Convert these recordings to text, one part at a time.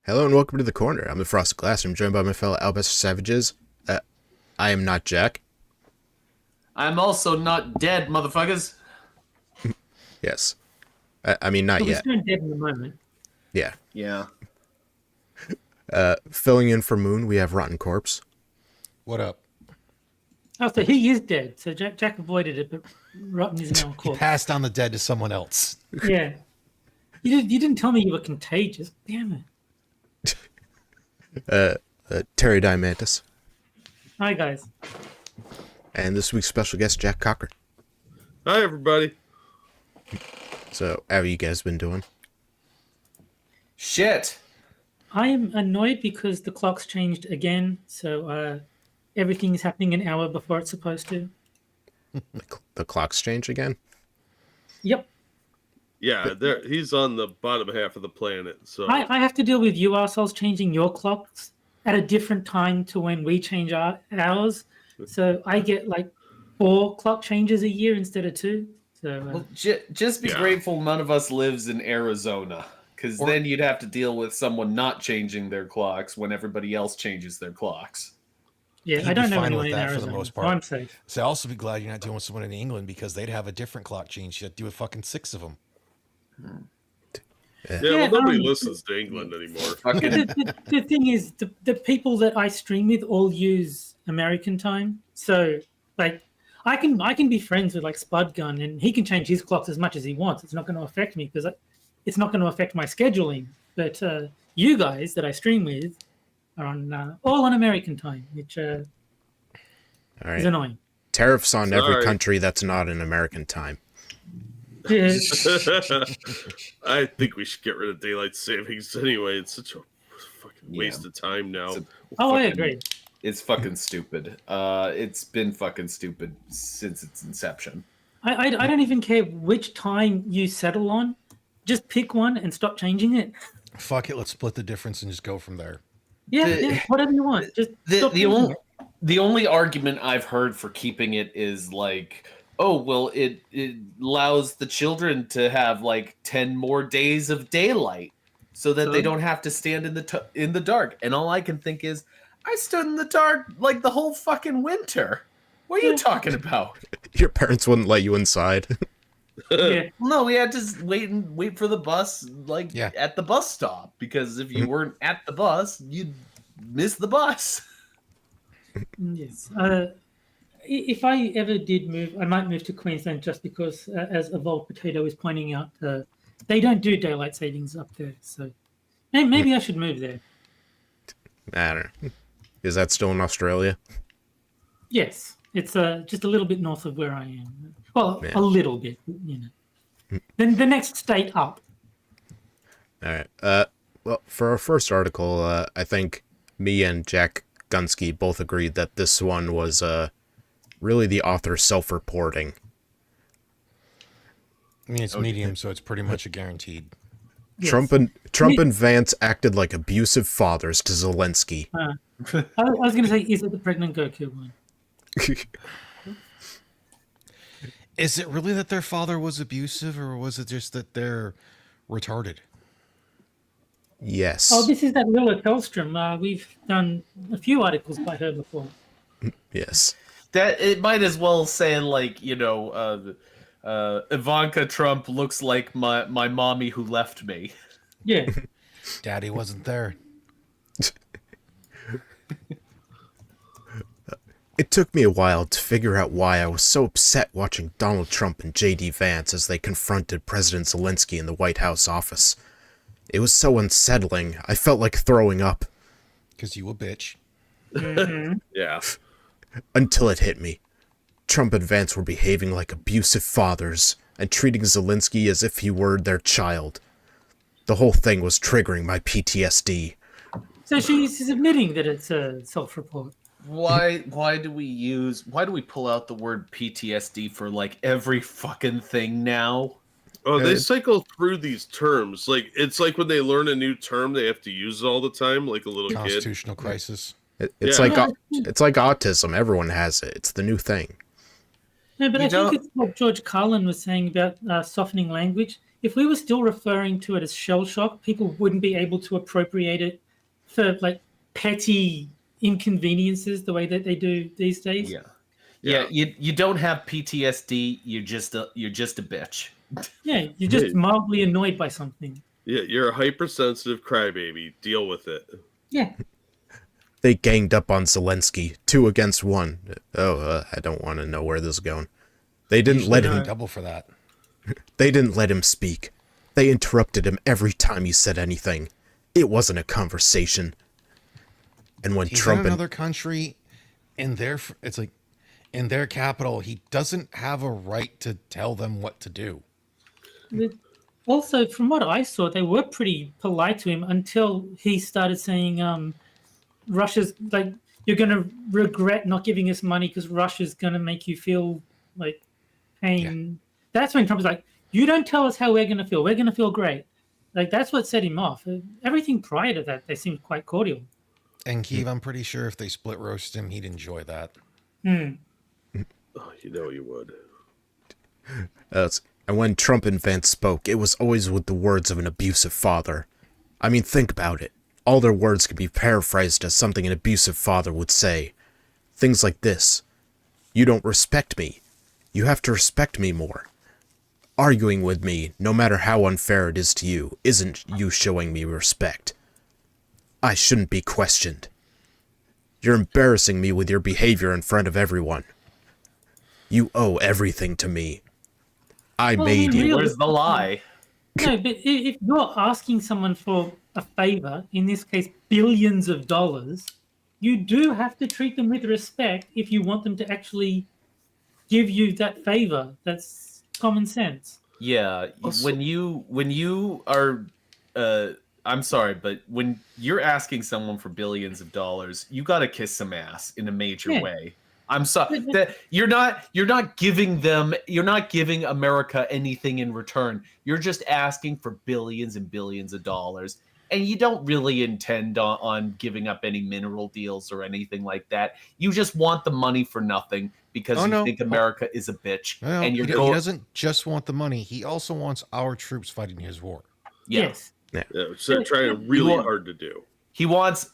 Hello and welcome to The Corner. I'm the Frosted Glass. I'm joined by my fellow Alabasta Savages. I am not Jack. I'm also not dead, motherfuckers. Yes. I mean, not But we're yet. still dead in the moment. Yeah. Yeah. Filling in for Moon, we have Rotten Corpse. What up? Oh, so he is dead. So Jack avoided it, but Rotten is now a He corpse. passed on the dead to someone else. Yeah. You didn't tell me you were contagious. Damn it. Terry Diamantis. Hi, guys. And this week's special guest, Jack Cochran. Hi, everybody. So, how have you guys been doing? Shit. I am annoyed because the clock's changed again. So everything is happening an hour before it's supposed to. The clocks change again? Yep. Yeah, he's on the bottom half of the planet. So I have to deal with you assholes changing your clocks at a different time to when we change ours. So I get like 4 clock changes a year instead of 2. So Well, just be grateful none of us lives in Arizona, because then you'd have to deal with someone not changing their clocks when everybody else changes their clocks. yeah, He'd I be don't know fine anyone with in that for Arizona. the most So part. I'm safe. So I'll also be glad you're not dealing with someone in England because they'd have a different clock change. You'd do a fucking 6 of them. yeah, Yeah, well, nobody um, listens to England anymore. Fucking The thing is, the people that I stream with all use American time. So, like, I can be friends with like Spud Gun, and he can change his clocks as much as he wants. It's not going to affect me because it's not going to affect my scheduling. But you guys that I stream with are on all on American time, which All is right. annoying. Tariffs on every Sorry. country that's not in American time. Yeah. I think we should get rid of daylight savings anyway. It's such a fucking waste Yeah. of time now. It's a- Oh, I fucking- agree. It's fucking stupid. It's been fucking stupid since its inception. I don't even care which time you settle on. Just pick one and stop changing it. Fuck it, let's split the difference and just go from there. Yeah, The- yeah, whatever you want. Just stop The changing only it. the only argument I've heard for keeping it is like, oh well, it allows the children to have like 10 more days of daylight, so that they So? don't have to stand in the dark. And all I can think is, I stood in the dark like the whole fucking winter. What are you talking about? Your parents wouldn't let you inside. Yeah. No, we had to wait for the bus, like Yeah. at the bus stop, because if you weren't at the bus, you'd miss the bus. Yes. If I ever did move, I might move to Queensland just because, as Evolved Potato is pointing out, they don't do daylight savings up there. So maybe I should move there. I don't know. Is that still in Australia? Yes, it's just a little bit north of where I am. Well, Yeah. a little bit, you know. Then the next state up. All right. Well, for our first article, I think me and Jack Gunsky both agreed that this one was really the author self-reporting. I mean, it's medium, so it's pretty much a guaranteed. Yes. Trump and Vance acted like abusive fathers to Zelenskyy. I was going to say, is it the pregnant Goku one? Is it really that their father was abusive, or was it just that they're retarded? Yes. Oh, this is that Willa Tellstrom. We've done a few articles by her before. Yes. That it might as well say like, you know, Ivanka Trump looks like my mommy who left me. Yeah. Daddy wasn't there. It took me a while to figure out why I was so upset watching Donald Trump and J.D. Vance as they confronted President Zelenskyy in the White House office. It was so unsettling, I felt like throwing up. Because you a bitch. Yeah. Until it hit me. Trump and Vance were behaving like abusive fathers and treating Zelenskyy as if he were their child. The whole thing was triggering my PTSD. So she's admitting that it's a self-report. Why do we pull out the word PTSD for like every fucking thing now? Oh, they cycle through these terms. Like it's like when they learn a new term, they have to use it all the time, like a little kid. Constitutional crisis. It's Yeah. like autism. Everyone has it. It's the new thing. No, but You I don't- think it's what George Carlin was saying about softening language. If we were still referring to it as shell shock, people wouldn't be able to appropriate it for like petty inconveniences the way that they do these days. Yeah. Yeah, you don't have PTSD. You're just a bitch. Yeah, you're just mildly annoyed by something. Yeah, you're a hypersensitive crybaby. Deal with it. Yeah. They ganged up on Zelenskyy, 2 against 1. I don't want to know where this is going. They didn't let him double for that. They didn't let him speak. They interrupted him every time he said anything. It wasn't a conversation. And when He's Trump in another country, in their capital, he doesn't have a right to tell them what to do. Also, from what I saw, they were pretty polite to him until he started saying, Russia's like, you're going to regret not giving us money because Russia's going to make you feel like pain. Yeah. That's when Trump was like, you don't tell us how we're going to feel. We're going to feel great. Like, that's what set him off. Everything prior to that, they seemed quite cordial. And Keeve, I'm pretty sure if they split roast him, he'd enjoy that. Oh, you know you would. And when Trump and Vance spoke, it was always with the words of an abusive father. I mean, think about it. All their words could be paraphrased as something an abusive father would say. Things like this. You don't respect me. You have to respect me more. Arguing with me, no matter how unfair it is to you, isn't you showing me respect. I shouldn't be questioned. You're embarrassing me with your behavior in front of everyone. You owe everything to me. I made you. Where's the lie? No, but if you're asking someone for a favor, in this case, billions of dollars, you do have to treat them with respect if you want them to actually give you that favor. That's common sense. Yeah, when you are, I'm sorry, but when you're asking someone for billions of dollars, you got to kiss some ass in a major way. I'm sorry that you're not giving America anything in return. You're just asking for billions and billions of dollars, and you don't really intend on giving up any mineral deals or anything like that. You just want the money for nothing because think America is a bitch. Well, and he doesn't just want the money. He also wants our troops fighting his war. Yes. Yeah, which they're trying really hard to do. He wants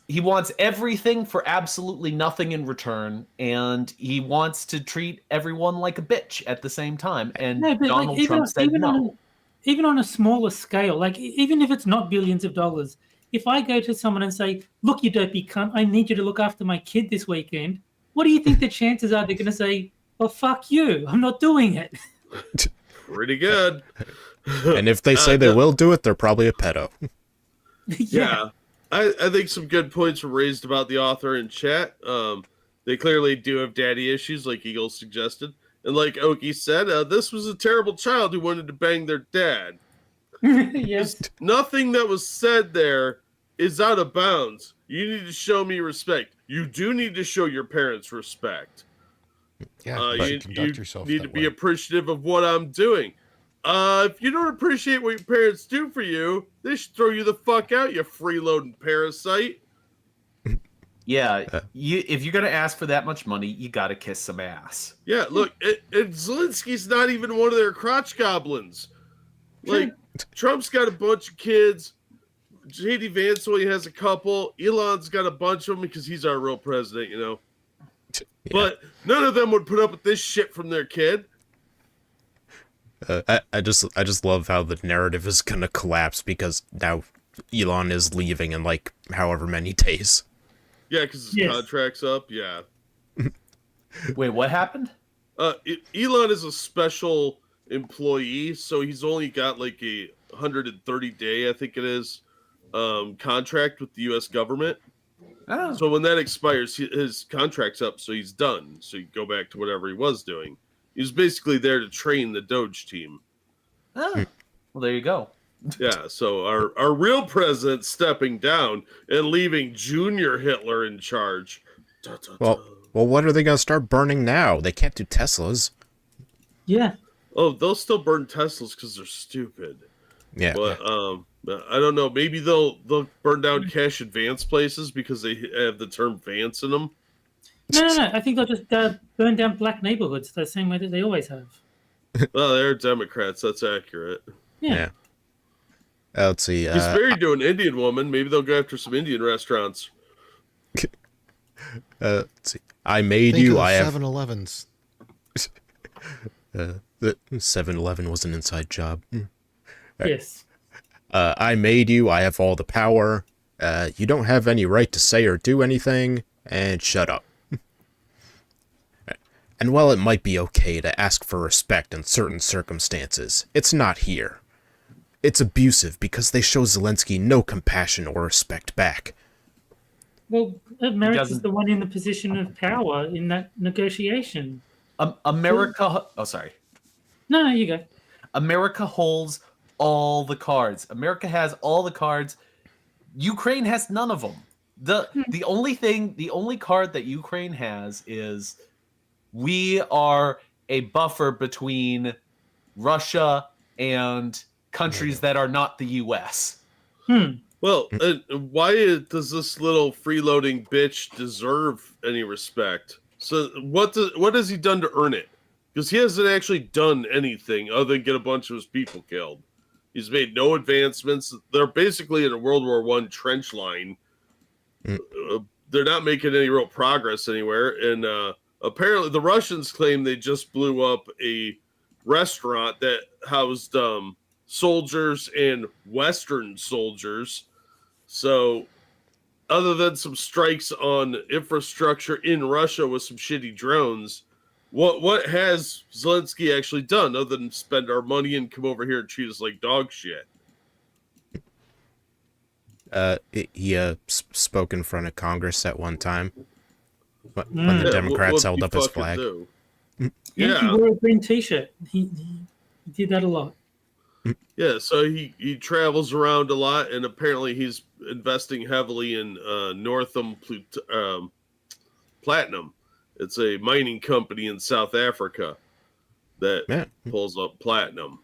everything for absolutely nothing in return, and he wants to treat everyone like a bitch at the same time. And Donald Trump said no. Even on a smaller scale, like even if it's not billions of dollars, if I go to someone and say, look, you dopey cunt, I need you to look after my kid this weekend, what do you think the chances are they're going to say, well, fuck you, I'm not doing it? Pretty good. And if they say they will do it, they're probably a pedo. Yeah. I think some good points were raised about the author in chat. They clearly do have daddy issues, like Eagle suggested. And like Oki said, this was a terrible child who wanted to bang their dad. Yes. Nothing that was said there is out of bounds. You need to show me respect. You do need to show your parents respect. Yeah, you conduct yourself need that to be way. appreciative of what I'm doing. If you don't appreciate what your parents do for you, they should throw you the fuck out, you freeloading parasite. Yeah, if you're gonna ask for that much money, you gotta kiss some ass. Yeah, look, Zelensky's not even one of their crotch goblins. Like, Trump's got a bunch of kids. J.D. Vance only has a couple. Elon's got a bunch of them because he's our real president, you know. Yeah. But none of them would put up with this shit from their kid. I just love how the narrative is gonna collapse because now Elon is leaving in like however many days. Yeah, because his contract's up. Yeah. Wait, what happened? Elon is a special employee, so he's only got like a 130-day, I think it is, contract with the U.S. government. Oh. So when that expires, his contract's up, so he's done. So he can go back to whatever he was doing. He was basically there to train the Doge team. Oh. Well, there you go. Yeah, so our real president stepping down and leaving Junior Hitler in charge. Well, what are they going to start burning now? They can't do Teslas. Yeah. Oh, they'll still burn Teslas because they're stupid. Yeah. But I don't know. Maybe they'll burn down cash advance places because they have the term Vance in them. No. I think they'll just burn down black neighborhoods the same way that they always have. Well, they're Democrats. That's accurate. Yeah. Let's see. He's married to an Indian woman. Maybe they'll go after some Indian restaurants. Let's see. I made you. I have 7-Elevens. The 7-Eleven was an inside job. Yes. I made you, I have all the power. You don't have any right to say or do anything, and shut up. And while it might be okay to ask for respect in certain circumstances, it's not here. It's abusive because they show Zelenskyy no compassion or respect back. Well, America's the one in the position of power in that negotiation. America. Oh, sorry. No, you go. America holds all the cards. America has all the cards. Ukraine has none of them. The only card that Ukraine has is we are a buffer between Russia and countries that are not the U.S. Well, why does this little freeloading bitch deserve any respect? So what has he done to earn it? Because he hasn't actually done anything other than get a bunch of his people killed. He's made no advancements. They're basically in a World War I trench line. They're not making any real progress anywhere. And apparently the Russians claim they just blew up a restaurant that housed soldiers and Western soldiers. So other than some strikes on infrastructure in Russia with some shitty drones, what has Zelenskyy actually done other than spend our money and come over here and treat us like dog shit? He spoke in front of Congress at one time when the Democrats held up his flag. Yeah, he wore a green t-shirt. He did that a lot. Yeah, so he travels around a lot, and apparently he's investing heavily in Northam Platinum. It's a mining company in South Africa that pulls up platinum.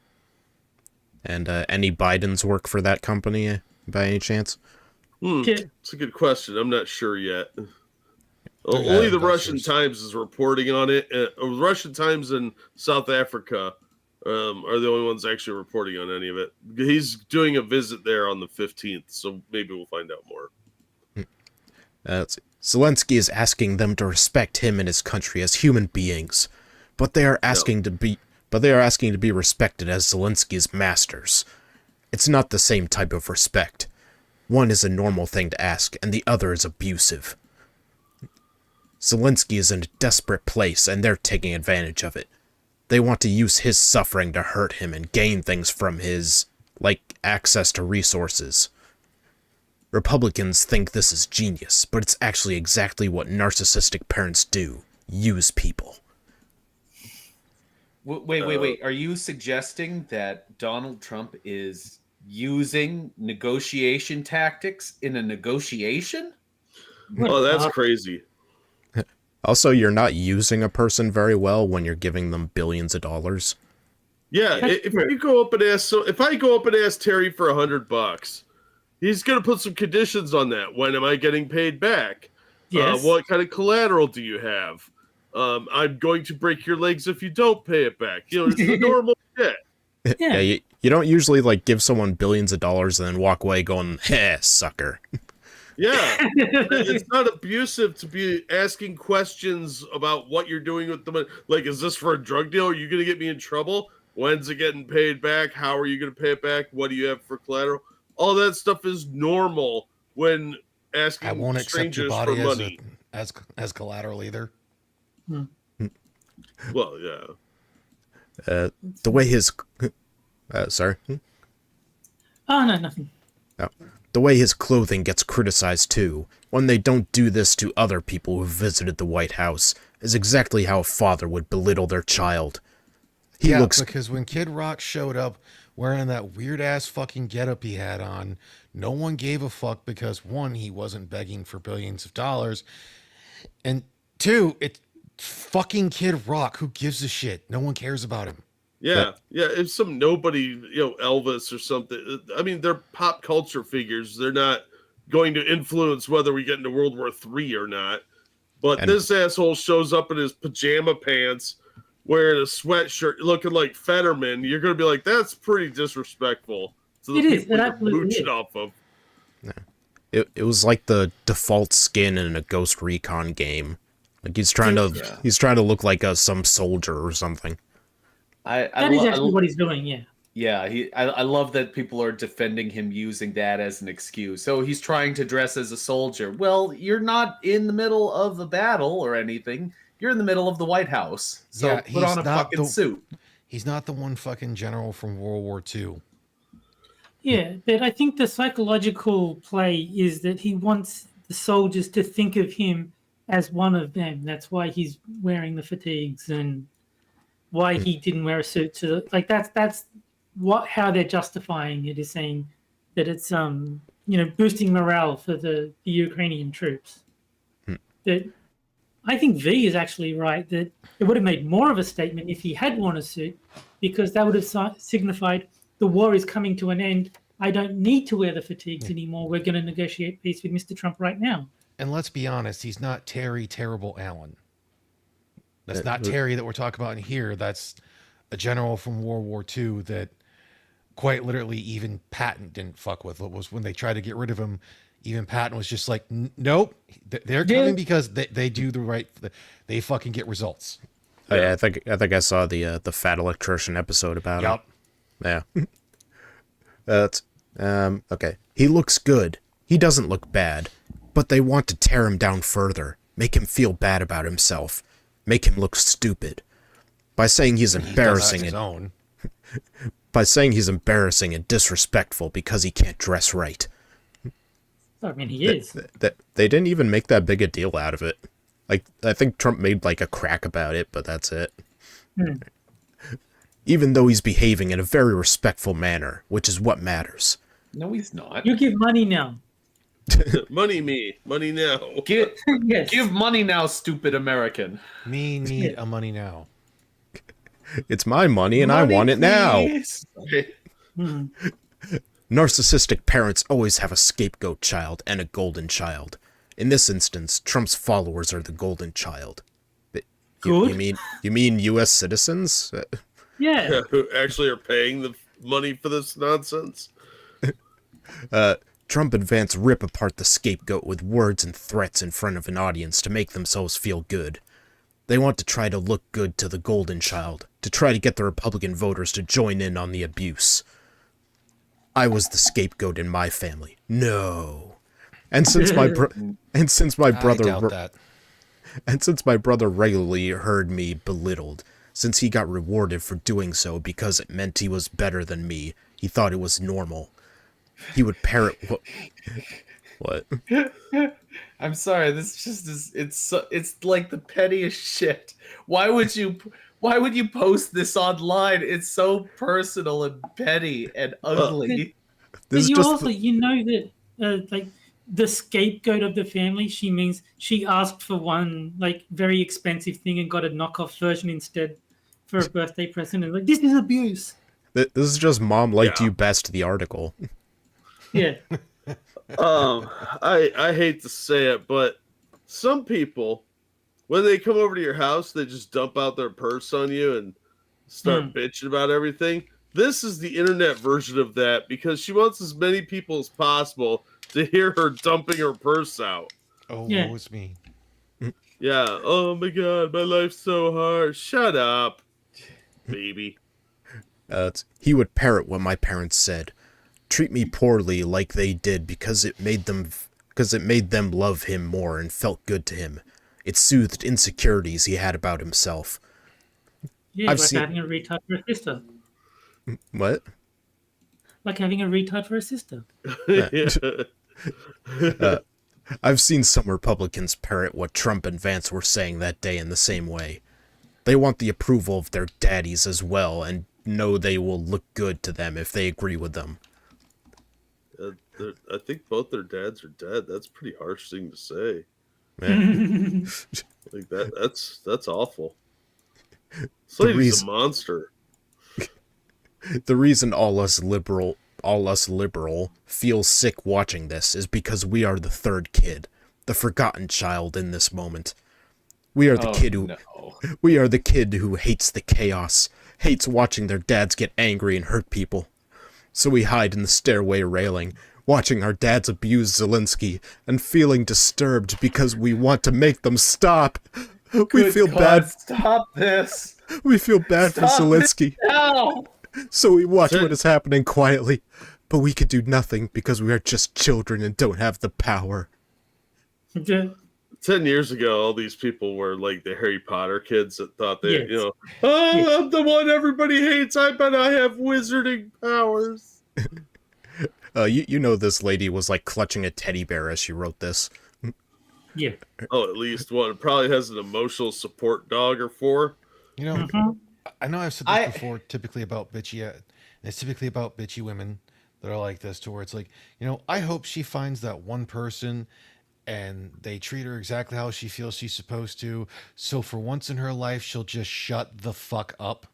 And any Bidens work for that company by any chance? It's a good question. I'm not sure yet. Only the Russian Times is reporting on it. Russian Times in South Africa are the only ones actually reporting on any of it. He's doing a visit there on the 15th, so maybe we'll find out more. Zelenskyy is asking them to respect him and his country as human beings, but they are asking to be respected as Zelenskyy's masters. It's not the same type of respect. One is a normal thing to ask, and the other is abusive. Zelenskyy is in a desperate place, and they're taking advantage of it. They want to use his suffering to hurt him and gain things from his, like, access to resources. Republicans think this is genius, but it's actually exactly what narcissistic parents do. Use people. Wait. Are you suggesting that Donald Trump is using negotiation tactics in a negotiation? Oh, that's crazy. Also, you're not using a person very well when you're giving them billions of dollars. Yeah, if I go up and ask Terry for $100, he's going to put some conditions on that. When am I getting paid back? Yes. What kind of collateral do you have? I'm going to break your legs if you don't pay it back. It's the normal shit. Yeah, you don't usually like give someone billions of dollars and then walk away going, "Heh, sucker." Yeah, it's not abusive to be asking questions about what you're doing with the money. Like, is this for a drug deal? Are you going to get me in trouble? When's it getting paid back? How are you going to pay it back? What do you have for collateral? All that stuff is normal when asking I won't accept your strangers body for money. as collateral either. Well, yeah. The way his... sorry? Oh, no, nothing. No. The way his clothing gets criticized, too, when they don't do this to other people who visited the White House, is exactly how a father would belittle their child. Because when Kid Rock showed up wearing that weird-ass fucking getup he had on, no one gave a fuck because, one, he wasn't begging for billions of dollars, and two, it's fucking Kid Rock. Who gives a shit? No one cares about him. Yeah, if some nobody, Elvis or something. I mean, they're pop culture figures. They're not going to influence whether we get into World War III or not. But this asshole shows up in his pajama pants, wearing a sweatshirt, looking like Fetterman. You're going to be like, that's pretty disrespectful to the people you're mooching off of. It was like the default skin in a Ghost Recon game. Like he's trying to look like some soldier or something. That is actually what he's doing. Yeah. Yeah, I love that people are defending him using that as an excuse. So he's trying to dress as a soldier. Well, you're not in the middle of the battle or anything. You're in the middle of the White House. So Yeah, put on a fucking suit. He's not the one fucking general from World War II. Yeah, but I think the psychological play is that he wants the soldiers to think of him as one of them. That's why he's wearing the fatigues and why he didn't wear a suit. To like that's how they're justifying it, is saying that it's boosting morale for the Ukrainian troops. That I think V is actually right, that it would have made more of a statement if he had worn a suit, because that would have signified the war is coming to an end. I don't need to wear the fatigues anymore. We're going to negotiate peace with Mr. Trump right now. And let's be honest, he's not Terry Terrible Allen. That's not Terry that we're talking about in here. That's a general from World War II that quite literally even Patton didn't fuck with. It was when they tried to get rid of him. Even Patton was just like, nope, they're coming because they do the right. They fucking get results. Oh, yeah, I think I saw the Fat Electrician episode about it. Yeah. That's okay. He looks good. He doesn't look bad, but they want to tear him down further, make him feel bad about himself, make him look stupid by saying he's embarrassing by saying he's embarrassing and disrespectful because he can't dress right. I mean, he is. They didn't even make that big a deal out of it. Like, I think Trump made like a crack about it, but that's it. Even though he's behaving in a very respectful manner, which is what matters. No, he's not. You give money now. Money now. Give money now, stupid American. Me need a money now. It's my money and I want it now. Narcissistic parents always have a scapegoat child and a golden child. In this instance, Trump's followers are the golden child. You mean U.S. citizens? Yeah. Who actually are paying the money for this nonsense? Trump and Vance rip apart the scapegoat with words and threats in front of an audience to make themselves feel good. They want to try to look good to the golden child, to try to get the Republican voters to join in on the abuse. I was the scapegoat in my family. No. And since my brother regularly heard me belittled, since he got rewarded for doing so because it meant he was better than me, he thought it was normal. He would parrot what? I'm sorry. This just is. It's like the pettiest shit. Why would you post this online? It's so personal and petty and ugly. But you know that like the scapegoat of the family, she means she asked for one like very expensive thing and got a knockoff version instead for a birthday present. And like, this is abuse. This is just Mom Liked You Best, the article. Yeah. I hate to say it, but some people, when they come over to your house, they just dump out their purse on you and start bitching about everything. This is the internet version of that, because she wants as many people as possible to hear her dumping her purse out. Oh, yeah. What was me? Yeah. Oh my God, my life's so hard. Shut up, baby. He would parrot what my parents said. Treat me poorly like they did because it made them love him more and felt good to him. It soothed insecurities he had about himself. Yeah, having a retard for a sister. What? Like having a retard for a sister. I've seen some Republicans parrot what Trump and Vance were saying that day in the same way. They want the approval of their daddies as well and know they will look good to them if they agree with them. I think both their dads are dead. That's a pretty harsh thing to say. Man. Like that's awful. This lady's a monster. The reason all us liberal feel sick watching this is because we are the third kid, the forgotten child in this moment. We are the kid who hates the chaos, hates watching their dads get angry and hurt people. So we hide in the stairway railing, watching our dads abuse Zelenskyy and feeling disturbed because we want to make them stop. We Good feel God, bad. Stop this. We feel bad for Stop Zelenskyy. No. So we watch what is happening quietly, but we could do nothing because we are just children and don't have the power. 10 years ago, all these people were like the Harry Potter kids that thought they, Yes. you know, oh, I'm the one everybody hates. I bet I have wizarding powers. You know this lady was like clutching a teddy bear as she wrote this. Yeah. Oh, at least one. It probably has an emotional support dog or four. You know, I know I've said this before, typically about bitchy, it's typically about bitchy women that are like this, to where it's like, you know, I hope she finds that one person and they treat her exactly how she feels she's supposed to. So for once in her life, she'll just shut the fuck up.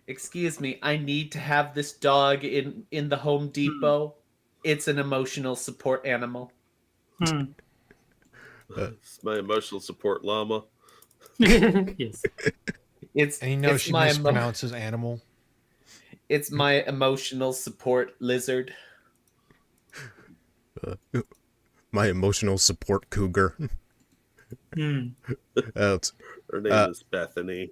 Excuse me, I need to have this dog in the Home Depot. It's an emotional support animal. It's my emotional support llama. Yes. And you know she mispronounces animal. It's my emotional support lizard. My emotional support cougar. Her name is Bethany.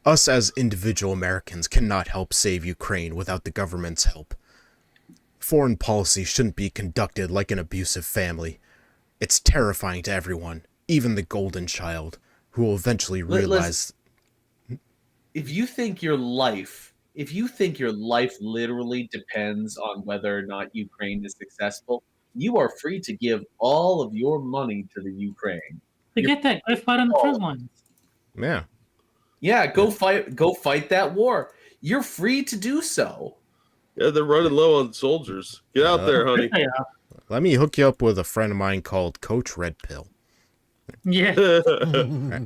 Us as individual Americans cannot help save Ukraine without the government's help. Foreign policy shouldn't be conducted like an abusive family. It's terrifying to everyone, even the golden child, who will eventually realize... If you think your life literally depends on whether or not Ukraine is successful, you are free to give all of your money to the Ukraine. Forget that. Go fight on the front lines. Yeah. Yeah, go fight that war. You're free to do so. Yeah, they're running low on soldiers. Get out there, honey. They are. Let me hook you up with a friend of mine called Coach Red Pill. Yeah.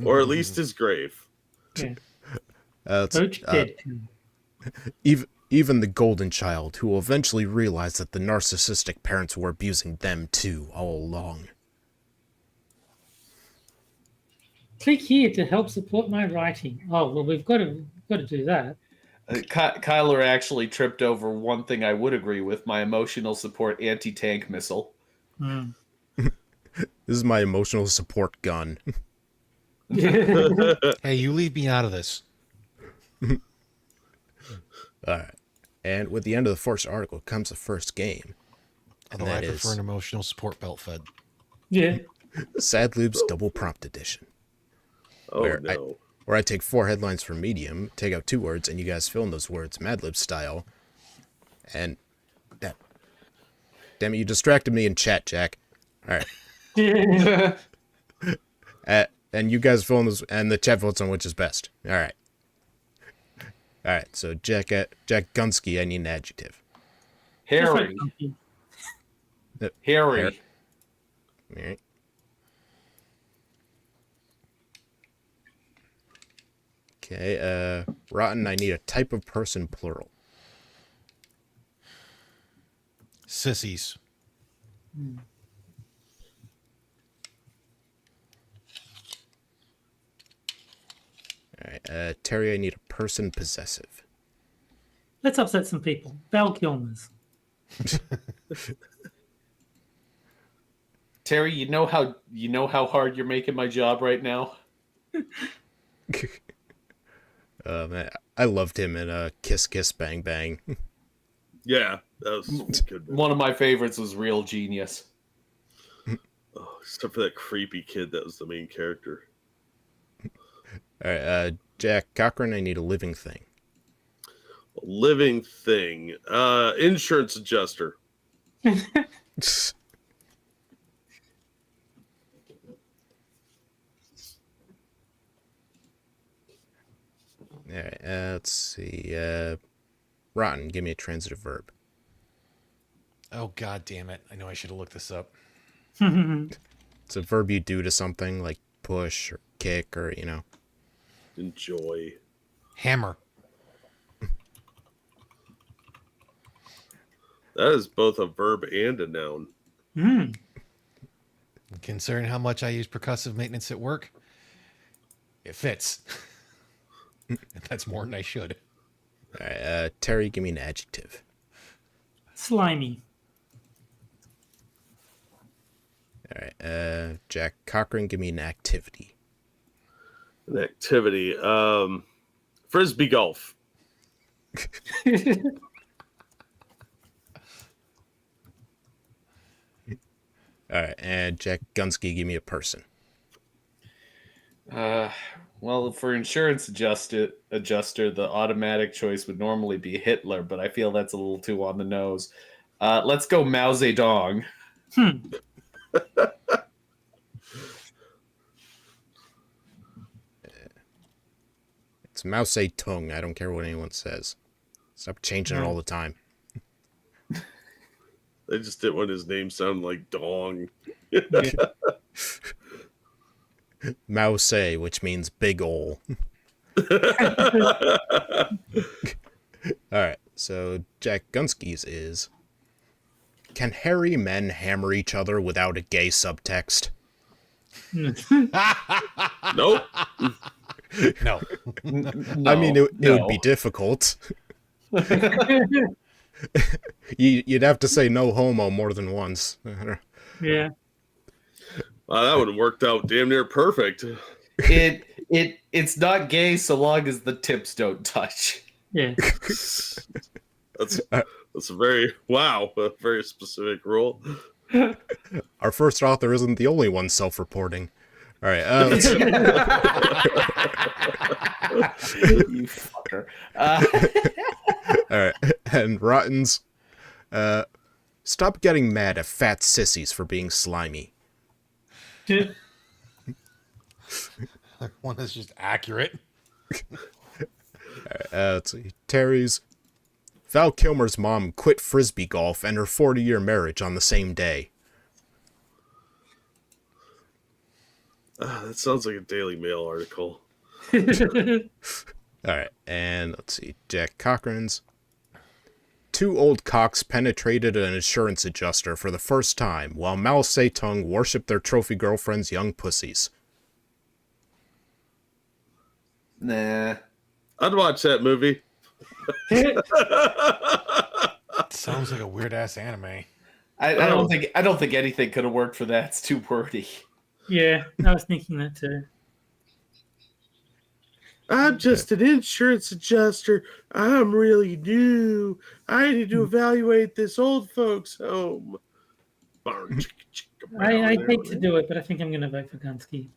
Or at least his grave. Yeah. Coach Deadpool. Even the golden child, who will eventually realize that the narcissistic parents were abusing them too all along. Click here to help support my writing. Oh well, we've got to do that. Kyler actually tripped over one thing I would agree with: my emotional support anti-tank missile. This is my emotional support gun. Hey, you leave me out of this. Alright. And with the end of the first article comes the first game. And Although that I prefer is an emotional support belt fed. Yeah. Sad Libs Double Prompt Edition. Oh, no. Where I take 4 headlines from Medium, take out 2 words, and you guys fill in those words Mad Lib style. And damn it, you distracted me in chat, Jack. Alright. And you guys fill in those, and the chat votes on which is best. Alright. Alright, so Jack Gunsky, I need an adjective. Harry. Harry. Alright. Okay, Rotten, I need a type of person, plural. Sissies. Alright, Terry, I need a person, possessive. Let's upset some people. Val Kilmer's. Terry, you know how hard you're making my job right now? Man, I loved him in Kiss Kiss Bang Bang. Yeah, that was good. One of my favorites was Real Genius. Oh, except for that creepy kid that was the main character. Alright, Jack Cochran, I need a living thing. A living thing. Insurance adjuster. Alright, let's see. Rotten, give me a transitive verb. Oh, god damn it. I know I should have looked this up. It's a verb you do to something, like push or kick or, Enjoy. Hammer. That is both a verb and a noun. Considering how much I use percussive maintenance at work, it fits. That's more than I should. Alright, Terry, give me an adjective. Slimy. All right, Jack Cochran, give me an activity. An activity. Frisbee golf. All right, and Jack Gunsky, give me a person. Well, for insurance adjuster, the automatic choice would normally be Hitler, but I feel that's a little too on the nose. Let's go Mao Zedong. It's Mao Zedong. I don't care what anyone says. Stop changing it all the time. I just didn't want his name sound like Dong. Mao Se, which means big ol'. Alright, so Jack Gunsky's is... Can hairy men hammer each other without a gay subtext? Nope. No. I mean, it would be difficult. You'd have to say no homo more than once. Yeah. Wow, that would have worked out damn near perfect. It's not gay so long as the tips don't touch. Yeah. That's a very specific rule. Our first author isn't the only one self-reporting. All right. You fucker. All right. And Rottens, stop getting mad at fat sissies for being slimy. One that's just accurate. Let's see. Terry's, Val Kilmer's mom quit frisbee golf and her 40-year marriage on the same day. That sounds like a Daily Mail article. All right, and let's see. Jack Cochran's, two old cocks penetrated an insurance adjuster for the first time while Mao Zedong worshipped their trophy girlfriend's young pussies. Nah. I'd watch that movie. Sounds like a weird ass anime. I don't think anything could have worked for that. It's too wordy. Yeah, I was thinking that too. I'm just an insurance adjuster. I'm really new. I need to evaluate this old folks' home. I hate to do it, but I think I'm going to vote for Gunsky.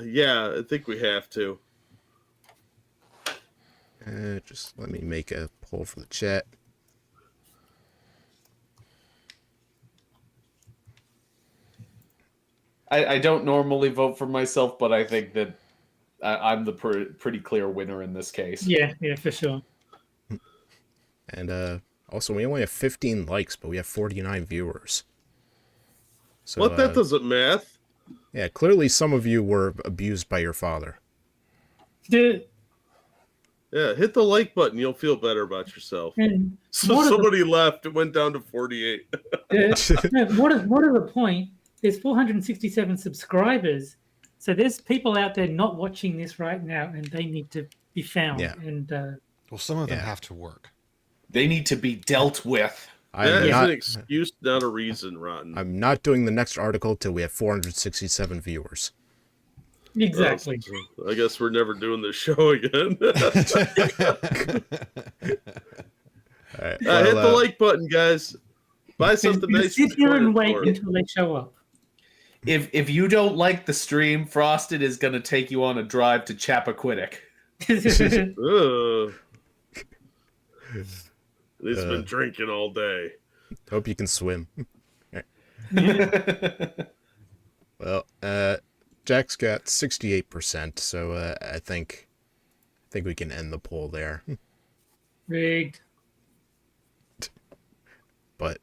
Yeah, I think we have to. Just let me make a poll for the chat. I don't normally vote for myself, but I think that I'm the pretty clear winner in this case. Yeah, for sure. And also, we only have 15 likes, but we have 49 viewers. So, What? That doesn't math. Yeah, clearly some of you were abused by your father. The, Yeah, hit the like button. You'll feel better about yourself. and So what are the- somebody left. It went down to 48. what are the point? There's 467 subscribers, so there's people out there not watching this right now, and they need to be found. Yeah. And Well, some of them Yeah. have to work. They need to be dealt with. That is I'm an excuse, not a reason, Rotten. not doing the next article till we have 467 viewers. exactly. I guess we're never doing this show again. All right, Hit the well, like button, guys. Buy something You nice. sit for the here and corner wait store. until they show up. If you don't like the stream, Frosted is going to take you on a drive to Chappaquiddick. Ugh. He's been drinking all day. hope you can swim. Well, Jack's got 68%, so I think we can end the poll there. Rigged. But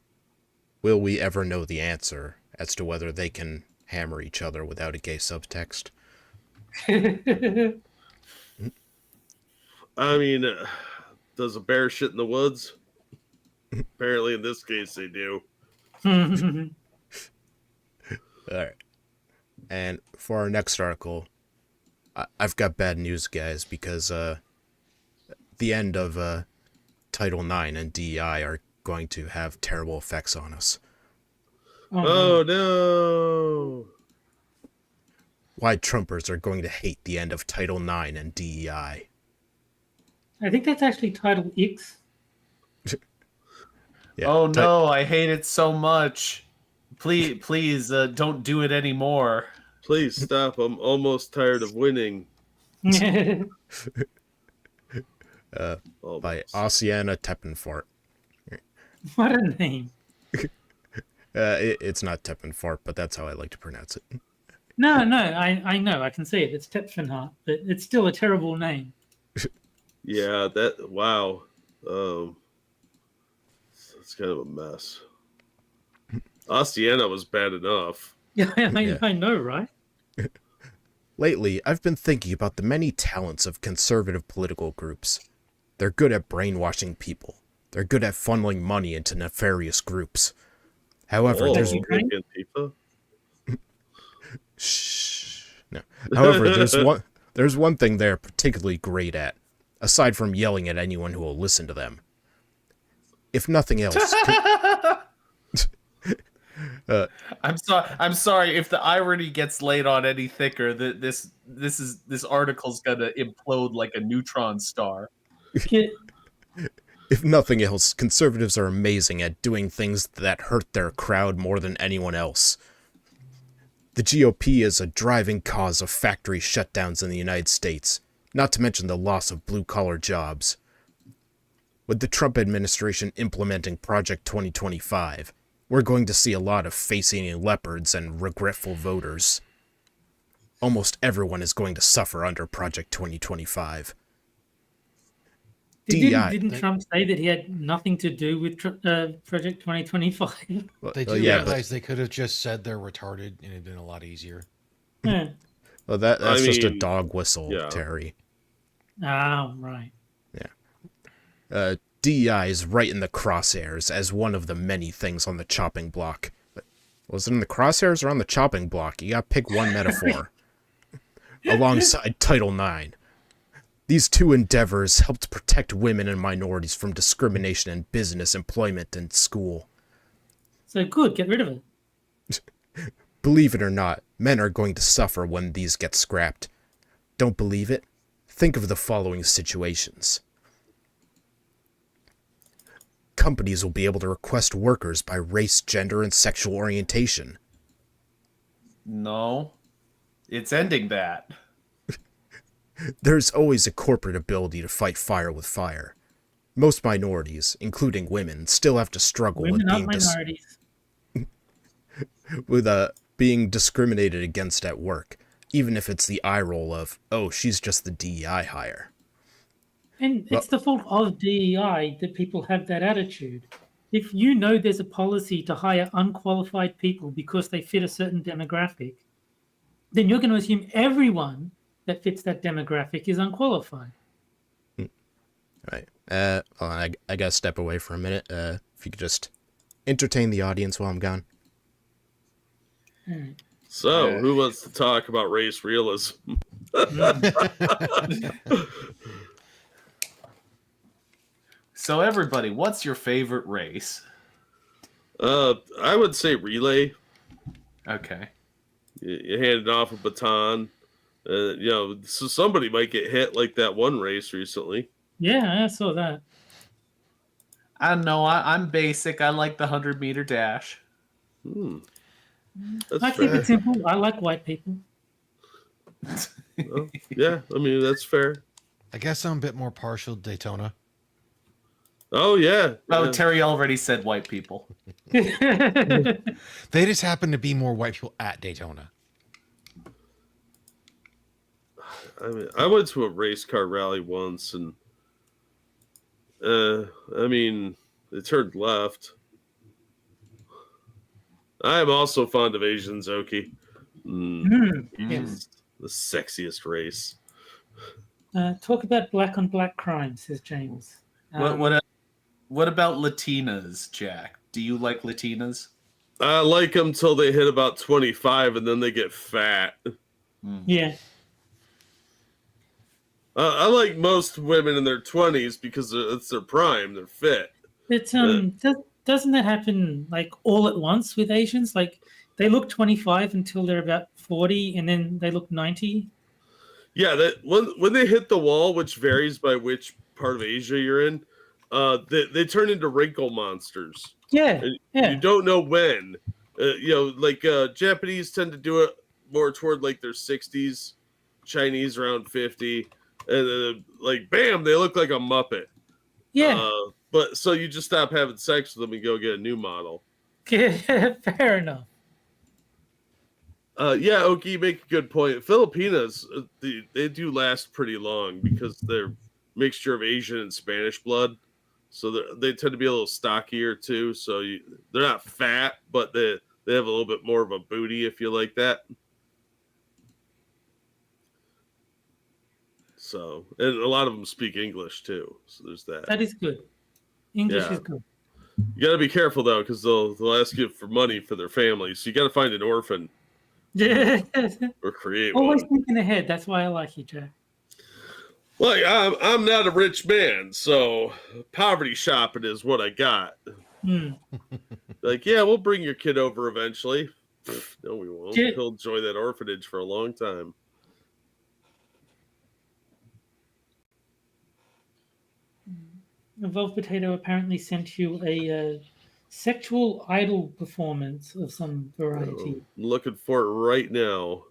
will we ever know the answer as to whether they can hammer each other without a gay subtext? I mean, does a bear shit in the woods? Apparently, in this case, they do. All right. And for our next article, I've got bad news, guys, because the end of Title IX and DEI are going to have terrible effects on us. Oh no! Why Trumpers are going to hate the end of Title IX and DEI. I think that's actually Title X. Yeah, Oh no, I hate it so much. Please, don't do it anymore. Please stop. I'm almost tired of winning. by Almost. Oceana Teppenfart. What a name. It's not Teppenfart, but that's how I like to pronounce it. No, I know. I can see it. It's Tepfenhart, but it's still a terrible name. Yeah, wow. It's kind of a mess. Oceana was bad enough. Yeah, I know, right? Lately, I've been thinking about the many talents of conservative political groups. They're good at brainwashing people. They're good at funneling money into nefarious groups. However, Antifa? Shh. No. However, there's one thing they're particularly great at, aside from yelling at anyone who will listen to them. If nothing else. I'm sorry if the irony gets laid on any thicker. This article's gonna implode like a neutron star. If nothing else, conservatives are amazing at doing things that hurt their crowd more than anyone else. The GOP is a driving cause of factory shutdowns in the United States, not to mention the loss of blue-collar jobs. With the Trump administration implementing Project 2025, we're going to see a lot of face-eating leopards and regretful voters. Almost everyone is going to suffer under Project 2025. Didn't Trump say that he had nothing to do with Project 2025? They do realize they could have just said they're retarded and it'd been a lot easier. Yeah. Well, that's just a dog whistle, yeah. Terry. Oh, right. Yeah. DEI is right in the crosshairs as one of the many things on the chopping block. Was it in the crosshairs or on the chopping block? You gotta pick one metaphor. Alongside Title IX. These two endeavors helped protect women and minorities from discrimination in business, employment, and school. So good, get rid of it. Believe it or not, men are going to suffer when these get scrapped. Don't believe it? Think of the following situations. Companies will be able to request workers by race, gender, and sexual orientation. No, it's ending that. There's always a corporate ability to fight fire with fire. Most minorities, including women, still have to struggle with being discriminated against at work, even if it's the eye roll of, oh, she's just the DEI hire. And it's the fault of DEI that people have that attitude. If you know there's a policy to hire unqualified people because they fit a certain demographic, then you're going to assume everyone that fits that demographic is unqualified. Right. I gotta step away for a minute. If you could just entertain the audience while I'm gone. So, who wants to talk about race realism? So everybody, what's your favorite race? I would say relay. Okay. You handed off a baton. So somebody might get hit like that one race recently. Yeah, I saw that. I don't know. I'm basic. I like the 100-meter dash. I keep it simple. I like white people. Well, yeah, I mean, that's fair. I guess I'm a bit more partial to Daytona. Oh, yeah. Oh, Terry already said white people. They just happen to be more white people at Daytona. I mean, I went to a race car rally once, and it turned left. I am also fond of Asian Zoki. Yes. The sexiest race. Talk about black on black crime, says James. What about Latinas, Jack? Do you like Latinas? I like them till they hit about 25, and then they get fat. Yeah. I like most women in their 20s because it's their prime. They're fit. But doesn't that happen like all at once with Asians? Like they look 25 until they're about 40, and then they look 90. Yeah, that when they hit the wall, which varies by which part of Asia you're in, they turn into wrinkle monsters. Yeah, yeah. You don't know when. Like Japanese tend to do it more toward like their 60s, Chinese around 50, and then like bam, they look like a Muppet. Yeah. But so you just stop having sex with them and go get a new model. Yeah, fair enough. Yeah, Oki, you make a good point. Filipinas, they do last pretty long because they're mixture of Asian and Spanish blood. So they tend to be a little stockier too. So they're not fat, but they have a little bit more of a booty, if you like that. So, and a lot of them speak English too. So there's that. That is good. English is good. You got to be careful though, because they'll ask you for money for their family. So you got to find an orphan. Yeah. Or create Always one. thinking ahead. That's why I like you, Jack. Like I'm not a rich man, so poverty shopping is what I got. Like, yeah, we'll bring your kid over eventually. No, we won't. He'll enjoy that orphanage for a long time. Evolved Potato apparently sent you a sexual idol performance of some variety. I'm looking for it right now.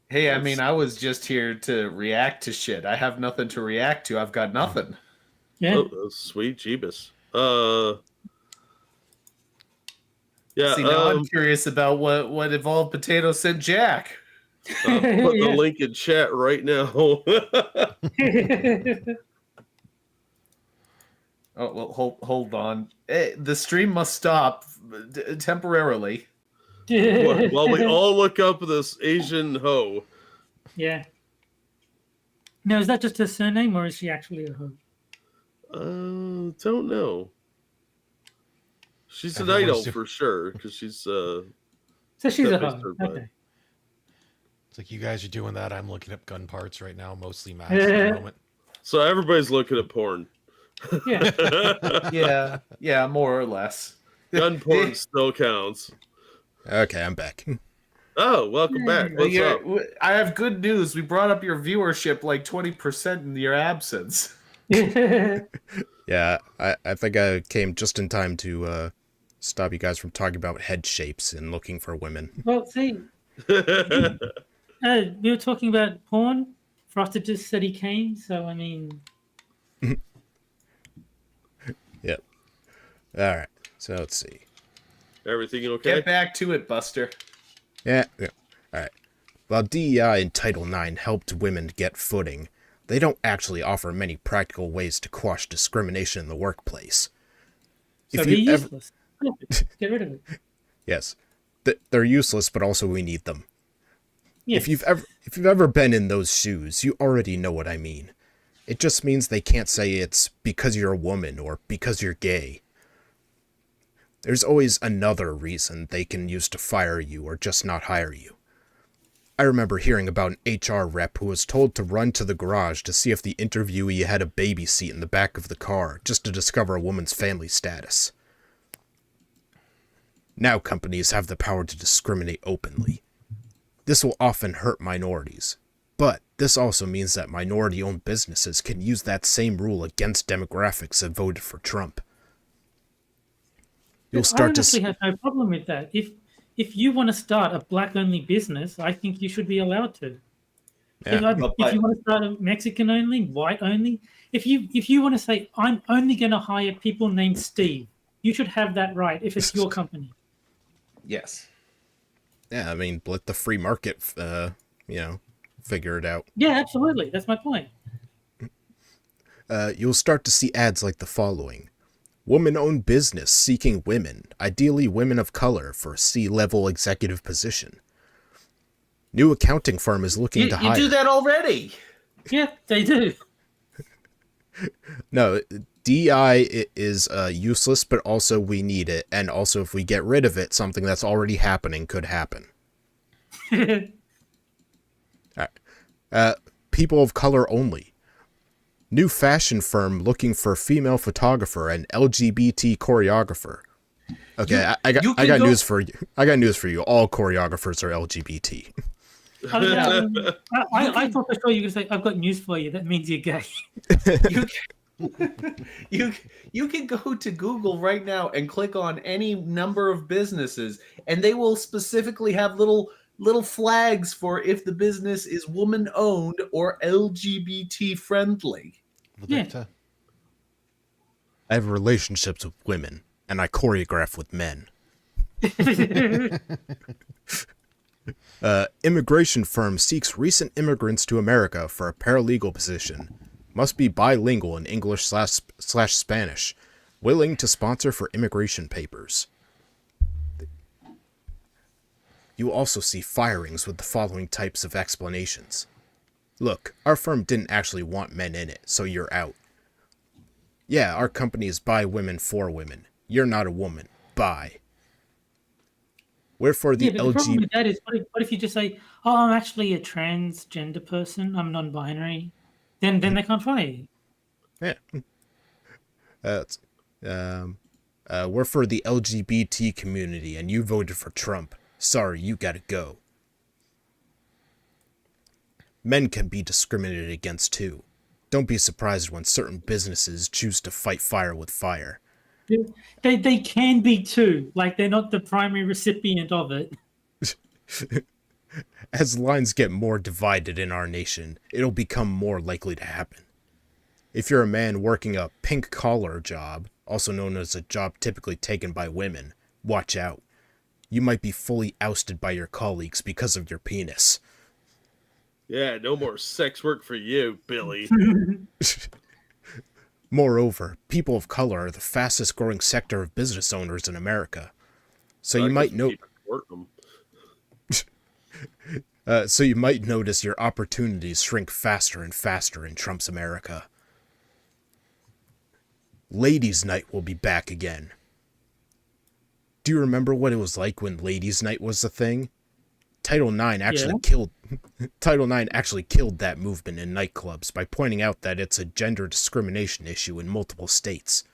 Hey, I mean, I was just here to react to shit. I have nothing to react to. I've got nothing. Yeah. Oh, sweet Jeebus. Yeah. See, now I'm curious about what Evolved Potato sent Jack. Put the link in chat right now. Oh, well, hold on. The stream must stop temporarily. While we all look up this Asian hoe. Yeah. Now, is that just her surname, or is she actually a hoe? Don't know. She's an idol for sure, because she's so she's a hoe. Okay. It's like you guys are doing that. I'm looking up gun parts right now, mostly masks at the moment. So everybody's looking at porn. Yeah. Yeah, more or less. Gun porn still counts. Okay, I'm back. Oh, welcome back. What's up? I have good news. We brought up your viewership like 20% in your absence. Yeah, I think I came just in time to stop you guys from talking about head shapes and looking for women. Well, see, we were talking about porn. Frosted just said he came, so I mean... Yep. All right, so let's see. Everything okay? Get back to it, Buster. Yeah. All right. While DEI and Title IX helped women get footing, they don't actually offer many practical ways to quash discrimination in the workplace. So they're useless. Get rid of it. Yes. They're useless, but also we need them. Yes. If you've ever been in those shoes, you already know what I mean. It just means they can't say it's because you're a woman or because you're gay. There's always another reason they can use to fire you or just not hire you. I remember hearing about an HR rep who was told to run to the garage to see if the interviewee had a baby seat in the back of the car just to discover a woman's family status. Now companies have the power to discriminate openly. This will often hurt minorities, but this also means that minority-owned businesses can use that same rule against demographics that voted for Trump. You'll start I honestly have no problem with that. If you want to start a black-only business, I think you should be allowed to. Yeah. If you want to start a Mexican-only, white-only, if you want to say, I'm only going to hire people named Steve, you should have that right if it's your company. Yes. Yeah, I mean, let the free market, figure it out. Yeah, absolutely. That's my point. You'll start to see ads like the following. Woman-owned business seeking women, ideally women of color, for a C-level executive position. New accounting firm is looking to hire... You do that already! Yeah, they do. No, DEI is useless, but also we need it. And also, if we get rid of it, something that's already happening could happen. All right. People of color only. New fashion firm looking for female photographer and LGBT choreographer. Okay, I got news for you. I got news for you. All choreographers are LGBT. I thought for sure you were going to say, "I've got news for you." That means you're gay. You can go to Google right now and click on any number of businesses, and they will specifically have little flags for if the business is woman owned or LGBT friendly. Yeah. I have relationships with women, and I choreograph with men. Immigration firm seeks recent immigrants to America for a paralegal position. Must be bilingual in English / Spanish. Willing to sponsor for immigration papers. You also see firings with the following types of explanations. Look, our firm didn't actually want men in it, so you're out. Yeah, our company is by women for women. You're not a woman. Bye. Wherefore the The problem with that is, what if you just say, "Oh, I'm actually a transgender person. I'm non-binary." Then they can't fire you. Yeah. We're for the LGBT community, and you voted for Trump. Sorry, you gotta go. Men can be discriminated against too. Don't be surprised when certain businesses choose to fight fire with fire. They can be too. Like, they're not the primary recipient of it. As lines get more divided in our nation, it'll become more likely to happen. If you're a man working a pink-collar job, also known as a job typically taken by women, watch out. You might be fully ousted by your colleagues because of your penis. Yeah, no more sex work for you, Billy. Moreover, people of color are the fastest growing sector of business owners in America. So you might notice your opportunities shrink faster and faster in Trump's America. Ladies' Night will be back again. Do you remember what it was like when Ladies' Night was a thing? Title IX actually killed that movement in nightclubs by pointing out that it's a gender discrimination issue in multiple states.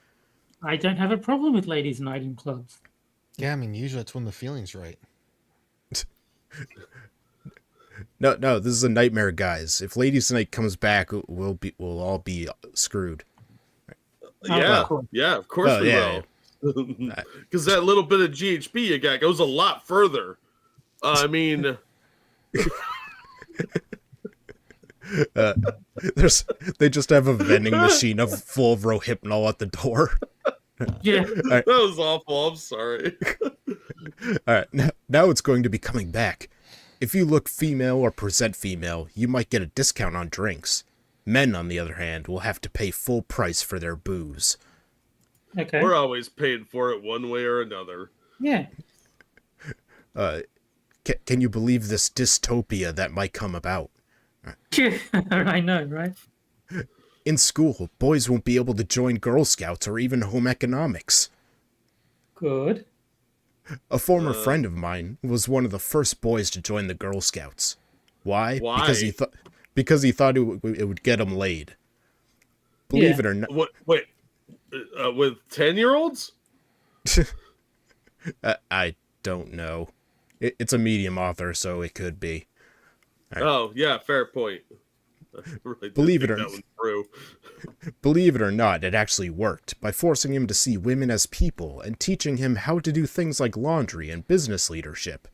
I don't have a problem with ladies' night in clubs. Yeah, I mean, usually that's when the feeling's right. No, this is a nightmare, guys. If Ladies' Night comes back, we'll all be screwed. Yeah, of course we will. Because that little bit of GHB you got goes a lot further. I mean, they just have a vending machine full of Rohypnol at the door. Yeah, that was awful. I'm sorry. All right, now it's going to be coming back. If you look female or present female, you might get a discount on drinks. Men, on the other hand, will have to pay full price for their booze. okay. We're always paying for it one way or another. Yeah. Can you believe this dystopia that might come about? I know, right? In school, boys won't be able to join Girl Scouts or even home economics. Good. A former friend of mine was one of the first boys to join the Girl Scouts. Why? Because he thought it would get him laid. Believe it or not. Wait, with 10-year-olds? I don't know. It's a medium author, so it could be. Right. Oh, yeah, fair point. Really Believe it or not, it actually worked by forcing him to see women as people and teaching him how to do things like laundry and business leadership.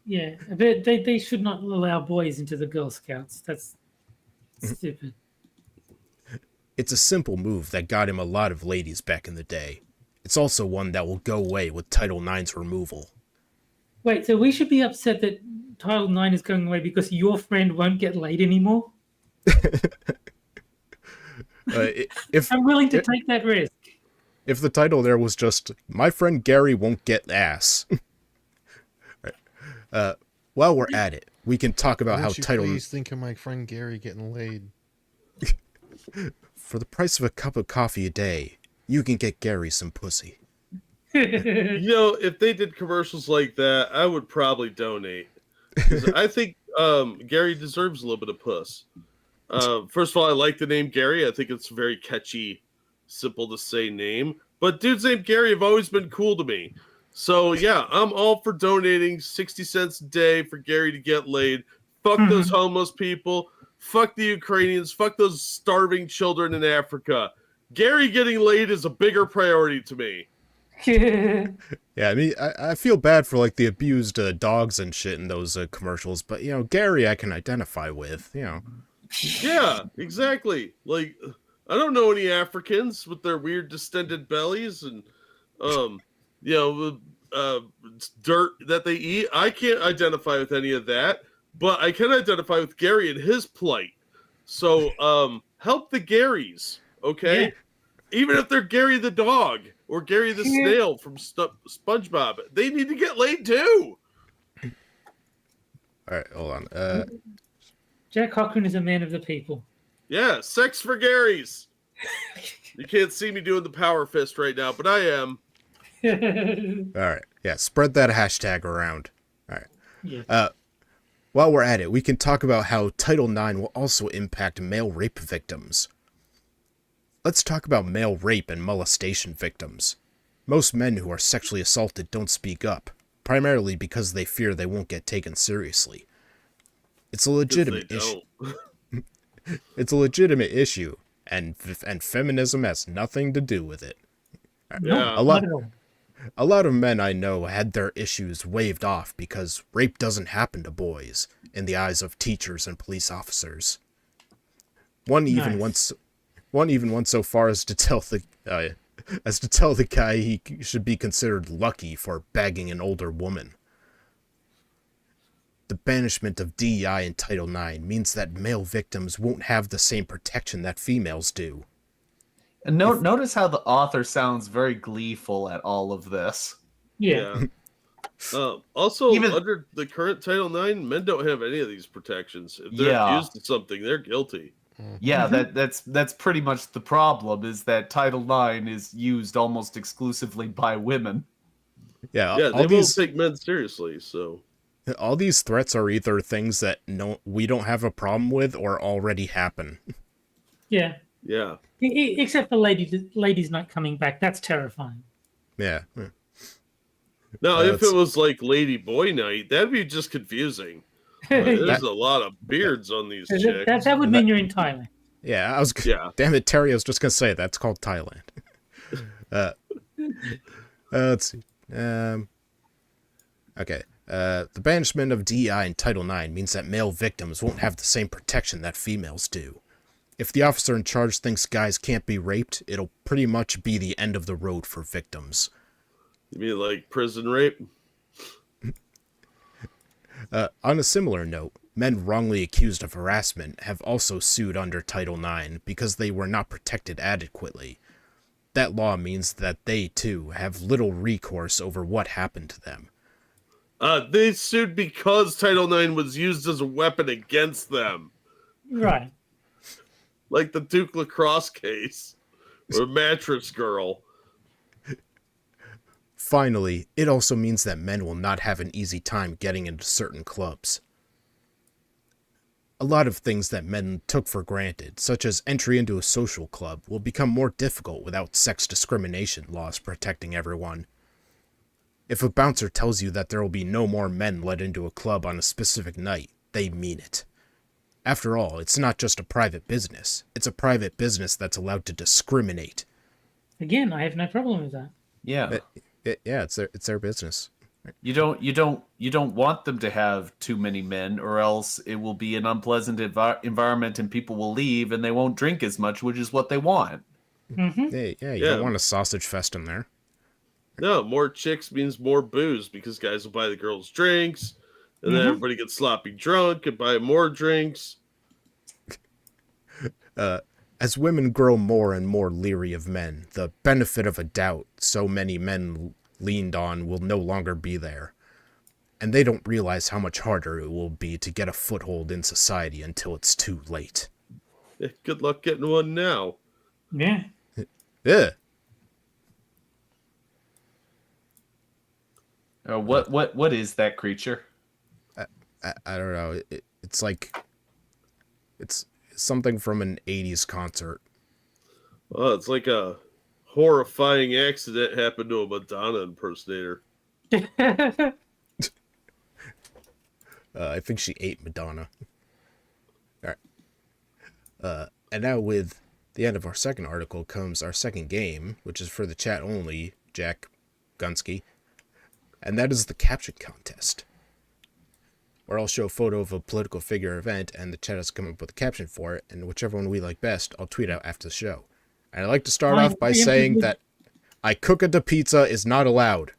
Yeah, but they should not allow boys into the Girl Scouts. That's stupid. It's a simple move that got him a lot of ladies back in the day. It's also one that will go away with Title IX's removal. Wait, so we should be upset that Title IX is going away because your friend won't get laid anymore? I'm willing to take that risk. If the title there was just, "My friend Gary won't get ass." While we're at it, we can talk about how Title... Please think of my friend Gary getting laid. for the price of a cup of coffee a day, you can get Gary some pussy. You know, if they did commercials like that, I would probably donate. 'Cause I think Gary deserves a little bit of puss. First of all, I like the name Gary. I think it's a very catchy, simple to say name. But dudes named Gary have always been cool to me. So yeah, I'm all for donating 60 cents a day for Gary to get laid. Fuck those homeless people. Fuck the Ukrainians. Fuck those starving children in Africa. Gary getting laid is a bigger priority to me. Yeah, I mean, I feel bad for, like, the abused dogs and shit in those commercials, but, you know, Gary I can identify with, you know. Yeah, exactly. Like, I don't know any Africans with their weird distended bellies and, dirt that they eat. I can't identify with any of that, but I can identify with Gary and his plight. So, help the Garys, okay? Yeah. Even if they're Gary the dog or Gary the snail from SpongeBob, they need to get laid too. All right, hold on. Jack Cochran is a man of the people. Yeah, sex for Garys. You can't see me doing the power fist right now, but I am. All right, yeah, spread that hashtag around. All right. Yeah. While we're at it, we can talk about how Title IX will also impact male rape victims. Let's talk about male rape and molestation victims. Most men who are sexually assaulted don't speak up, primarily because they fear they won't get taken seriously. It's a legitimate issue. It's a legitimate issue, and feminism has nothing to do with it. Yeah. A lot of men I know had their issues waved off because rape doesn't happen to boys in the eyes of teachers and police officers. One even went so far as to tell the guy he should be considered lucky for bagging an older woman. The banishment of DEI in Title IX means that male victims won't have the same protection that females do. And notice how the author sounds very gleeful at all of this. Yeah. Also, under the current Title IX, men don't have any of these protections. If they're accused of something, they're guilty. Yeah, that's pretty much the problem, is that Title IX is used almost exclusively by women. Yeah, they won't take men seriously, so... All these threats are either things that we don't have a problem with or already happen. Yeah. Yeah. Except for ladies not coming back. That's terrifying. Yeah. Now, if it was like Lady Boy Night, that'd be just confusing. There's a lot of beards on these chicks. That would mean you're in Thailand. Yeah, damn it, Terry, I was just going to say, that's called Thailand. Let's see. Okay. The banishment of DEI in Title IX means that male victims won't have the same protection that females do. If the officer in charge thinks guys can't be raped, it'll pretty much be the end of the road for victims. You mean like prison rape? On a similar note, men wrongly accused of harassment have also sued under Title IX because they were not protected adequately. That law means that they, too, have little recourse over what happened to them. They sued because Title IX was used as a weapon against them. Right. Like the Duke Lacrosse case. Or Mattress Girl. Finally, it also means that men will not have an easy time getting into certain clubs. A lot of things that men took for granted, such as entry into a social club, will become more difficult without sex discrimination laws protecting everyone. If a bouncer tells you that there will be no more men let into a club on a specific night, they mean it. After all, it's not just a private business. It's a private business that's allowed to discriminate. Again, I have no problem with that. Yeah. It's their business. You don't want them to have too many men, or else it will be an unpleasant environment and people will leave and they won't drink as much, which is what they want. Mm-hmm. You don't want a sausage fest in there. No, more chicks means more booze because guys will buy the girls drinks, and then everybody gets sloppy drunk and buy more drinks. As women grow more and more leery of men, the benefit of a doubt so many men leaned on will no longer be there. And they don't realize how much harder it will be to get a foothold in society until it's too late. Good luck getting one now. Yeah. Yeah. What is that creature? I don't know. It's like it's something from an 80s concert. Oh, it's like a horrifying accident happened to a Madonna impersonator. I think she ate Madonna. All right. And now with the end of our second article comes our second game, which is for the chat only, Jack Gunsky. And that is the Caption Contest, where I'll show a photo of a political figure or event, and the chat has come up with a caption for it, and whichever one we like best, I'll tweet out after the show. And I'd like to start off by saying that I cook a pizza is not allowed.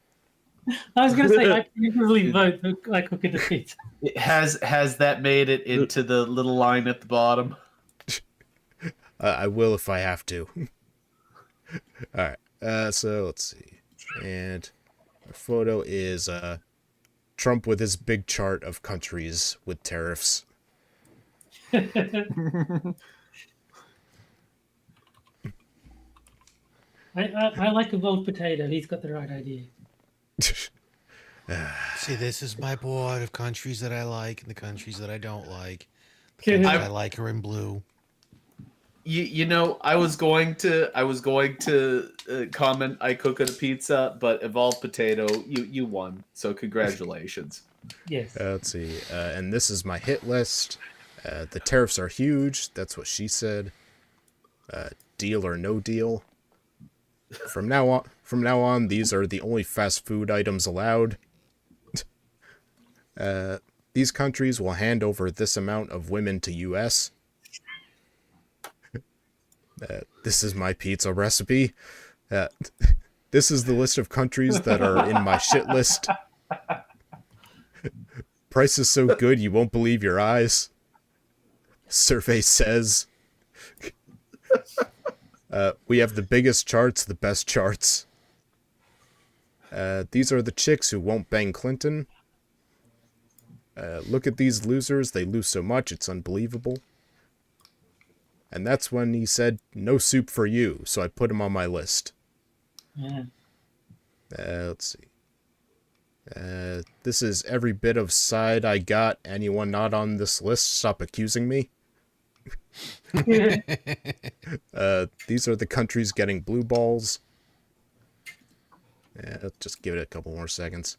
I was going to say, I preemptively vote for I cook it a pizza. Has that made it into the little line at the bottom? I will if I have to. All right. So let's see. And our photo is Trump with his big chart of countries with tariffs. I like a boiled potato. He's got the right idea. See, this is my board of countries that I like and the countries that I don't like. The countries I like are in blue. You know, I was going to comment I cook at a pizza, but evolved potato, you won, so congratulations. Yes. Let's see. And this is my hit list. The tariffs are huge. That's what she said. Deal or no deal. From now on, these are the only fast food items allowed. These countries will hand over this amount of women to U.S. This is my pizza recipe. This is the list of countries that are in my shit list. Price is so good you won't believe your eyes. Survey says. We have the biggest charts, the best charts. These are the chicks who won't bang Clinton. Look at these losers. They lose so much, it's unbelievable. And that's when he said, no soup for you, so I put him on my list. Yeah. Let's see. This is every bit of side I got. Anyone not on this list, stop accusing me. These are the countries getting blue balls. Let's just give it a couple more seconds.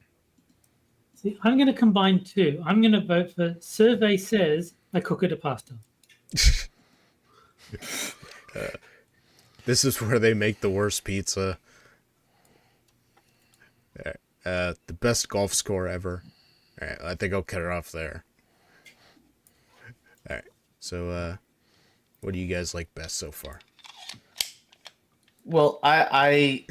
See, I'm going to combine two. I'm going to vote for survey says I cook it a pasta. This is where they make the worst pizza. The best golf score ever. Alright, I think I'll cut it off there. Alright, so, what do you guys like best so far? Well, I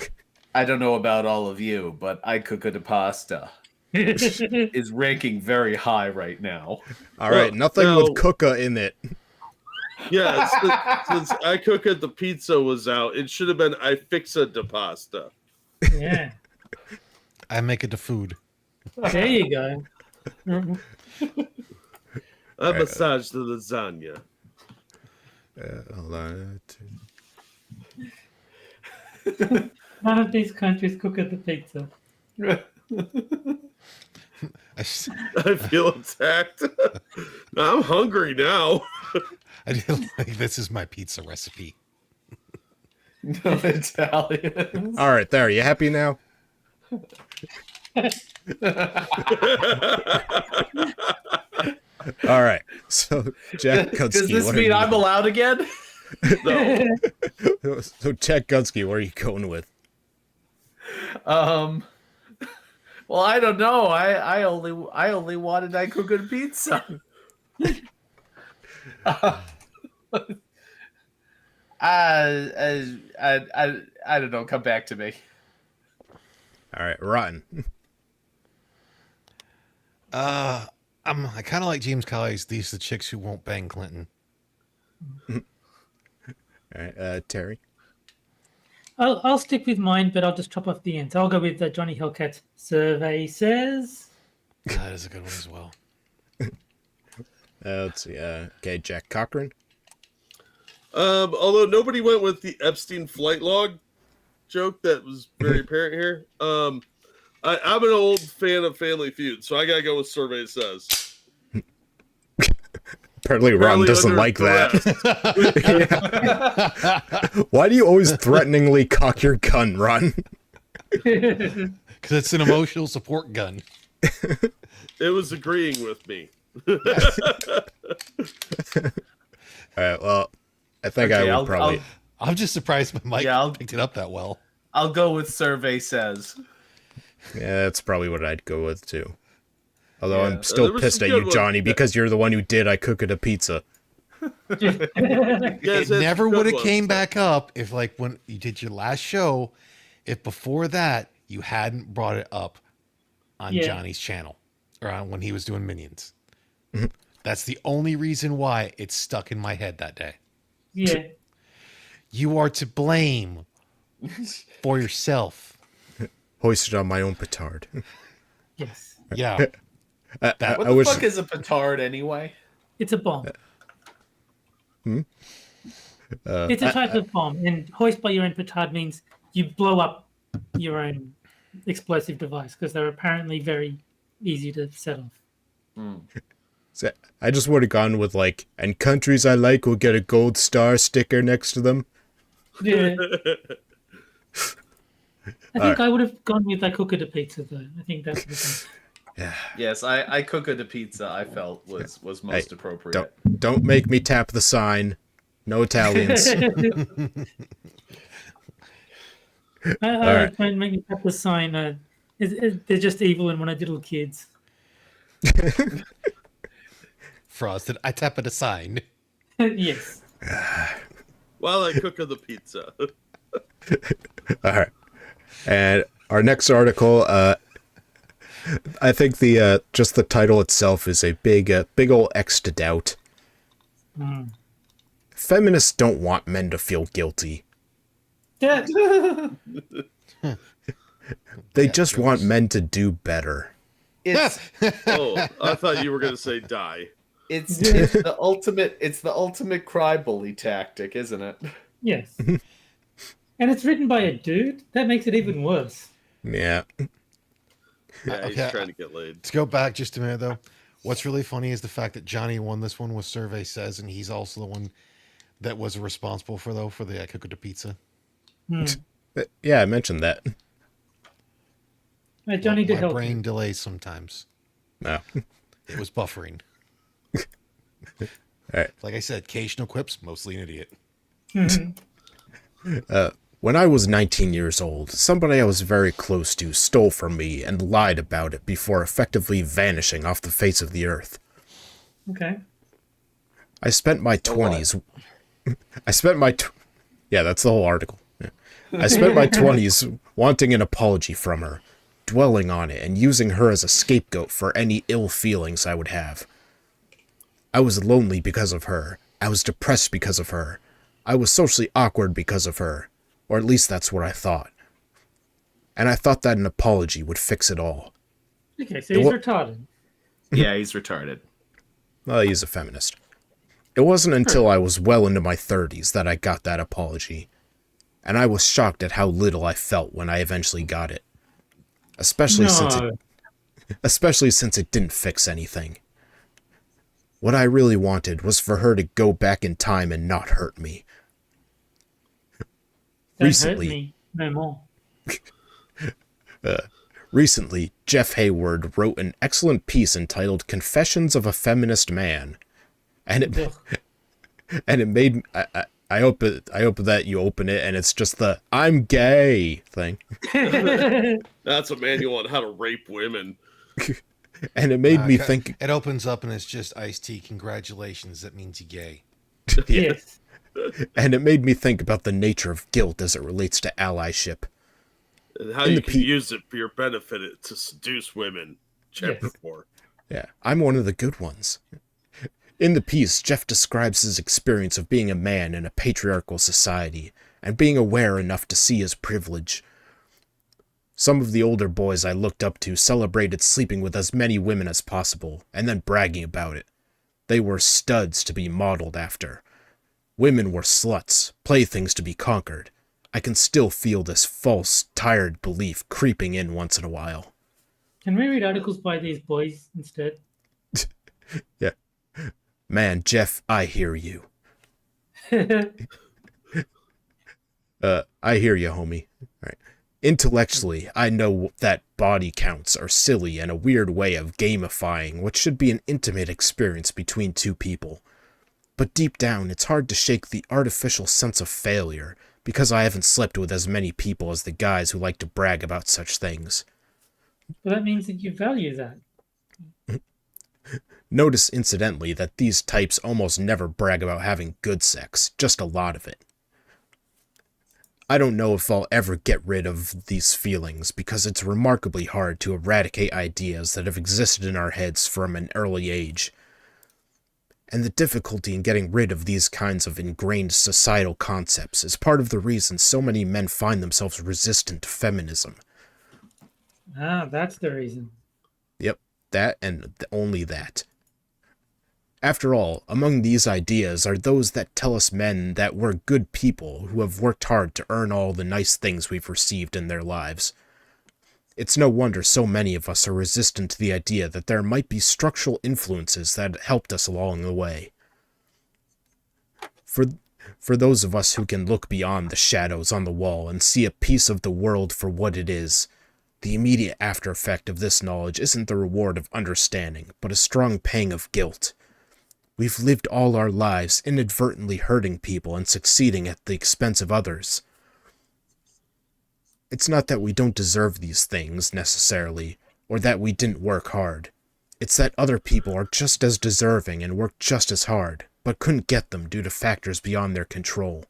don't know about all of you, but I cook it a pasta is ranking very high right now. Alright, nothing with cooka in it. Yeah, since I cook it, the pizza was out. It should have been I fix it the pasta. Yeah. I make it the food. There you go. I massage the lasagna. Hold on. None of these countries cook at the pizza. I feel attacked. I'm hungry now. I feel like this is my pizza recipe. No Italians. All right, there. You happy now? All right. So, Jack Gunsky. Does this mean I'm allowed again? No. So, Jack Gunsky, what are you going with? Well, I don't know. I only wanted I cook a pizza. I don't know. Come back to me. All right, Rotten. I kind of like James Colley's These are the Chicks Who Won't Bang Clinton. All right, Terry. I'll stick with mine, but I'll just chop off the ends. I'll go with Johnny Hellcat's survey says. That is a good one as well. Let's see. Okay, Jack Cochran. Although nobody went with the Epstein flight log joke that was very apparent here. I'm an old fan of Family Feud, so I gotta go with Survey Says. Apparently Ron doesn't like that. Why do you always threateningly cock your gun, Ron? Because it's an emotional support gun. It was agreeing with me. All right, well, I think I would probably... I'm just surprised my mic picked it up that well. I'll go with Survey Says. Yeah, that's probably what I'd go with, too. Although I'm still pissed at you, Johnny, because you're the one who did I Cook It a Pizza. It never would have came back up if, like, when you did your last show, if before that you hadn't brought it up on Johnny's channel or on when he was doing Minions. That's the only reason why it's stuck in my head that day. Yeah. You are to blame for yourself. Hoisted on my own petard. Yes. Yeah. What the fuck is a petard anyway? It's a bomb. It's a type of bomb, and hoist by your own petard means you blow up your own explosive device because they're apparently very easy to set off. So I just would have gone with like, and countries I like will get a gold star sticker next to them. Yeah. I think I would have gone with I Cook It a Pizza though. I think that's the thing. Yeah. Yes, I Cook It a Pizza. I felt was most appropriate. Don't make me tap the sign. No Italians. Don't make me tap the sign. They're just evil and one of little kids. Frosted. I tap at a sign. Yes. While I cook the pizza. All right. And our next article, I think the just the title itself is a big old X to doubt. Feminists don't want men to feel guilty. They just want men to do better. Oh, I thought you were going to say die. It's the ultimate cry bully tactic, isn't it? Yes. And it's written by a dude. That makes it even worse. Yeah. Yeah, he's trying to get laid. Let's go back just a minute, though. What's really funny is the fact that Johnny won this one with Survey Says, and he's also the one that was responsible for the I Cook It a Pizza. Yeah, I mentioned that. Johnny did my help. brain delays sometimes. No. It was buffering. All right. Like I said, occasional quips, mostly an idiot. When I was 19 years old, somebody I was very close to stole from me and lied about it before effectively vanishing off the face of the earth. Okay. I spent my 20s... Yeah, that's the whole article. Yeah. I spent my 20s wanting an apology from her, dwelling on it, and using her as a scapegoat for any ill feelings I would have. I was lonely because of her. I was depressed because of her. I was socially awkward because of her. Or at least that's what I thought. And I thought that an apology would fix it all. Okay, so he's retarded. Yeah, he's retarded. Well, he's a feminist. It wasn't until I was well into my 30s that I got that apology. And I was shocked at how little I felt when I eventually got it. Especially since it didn't fix anything. What I really wanted was for her to go back in time and not hurt me. Recently, hurt me no more. Recently, Jeff Hayward wrote an excellent piece entitled "Confessions of a Feminist Man," and it made I hope that you open it and it's just the "I'm gay" thing. That's a manual on how to rape women. And it made me think. It opens up and it's just Ice-T. Congratulations, that means you're gay. Yeah. Yes. And it made me think about the nature of guilt as it relates to allyship. And how you can use it for your benefit to seduce women. Chapter 4. Yeah, I'm one of the good ones. In the piece, Jeff describes his experience of being a man in a patriarchal society and being aware enough to see his privilege. Some of the older boys I looked up to celebrated sleeping with as many women as possible and then bragging about it. They were studs to be modeled after. Women were sluts, playthings to be conquered. I can still feel this false, tired belief creeping in once in a while. Can we read articles by these boys instead? Yeah. Man, Jeff, I hear you. I hear you, homie. All right. Intellectually, I know that body counts are silly and a weird way of gamifying what should be an intimate experience between two people. But deep down, it's hard to shake the artificial sense of failure, because I haven't slept with as many people as the guys who like to brag about such things. Well, that means that you value that. Notice, incidentally, that these types almost never brag about having good sex, just a lot of it. I don't know if I'll ever get rid of these feelings, because it's remarkably hard to eradicate ideas that have existed in our heads from an early age. And the difficulty in getting rid of these kinds of ingrained societal concepts is part of the reason so many men find themselves resistant to feminism. Ah, that's the reason. Yep, that and only that. After all, among these ideas are those that tell us men that we're good people who have worked hard to earn all the nice things we've received in their lives. It's no wonder so many of us are resistant to the idea that there might be structural influences that helped us along the way. For those of us who can look beyond the shadows on the wall and see a piece of the world for what it is, the immediate after effect of this knowledge isn't the reward of understanding, but a strong pang of guilt. We've lived all our lives inadvertently hurting people and succeeding at the expense of others. It's not that we don't deserve these things, necessarily, or that we didn't work hard. It's that other people are just as deserving and worked just as hard, but couldn't get them due to factors beyond their control.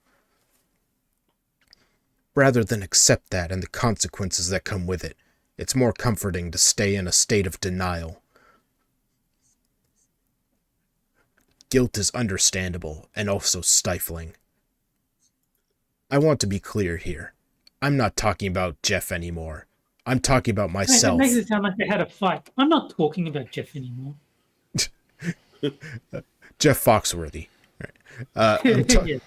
Rather than accept that and the consequences that come with it, it's more comforting to stay in a state of denial. Guilt is understandable and also stifling. I want to be clear here. I'm not talking about Jeff anymore. I'm talking about myself. That makes it sound like they had a fight. I'm not talking about Jeff anymore. Jeff Foxworthy. Right.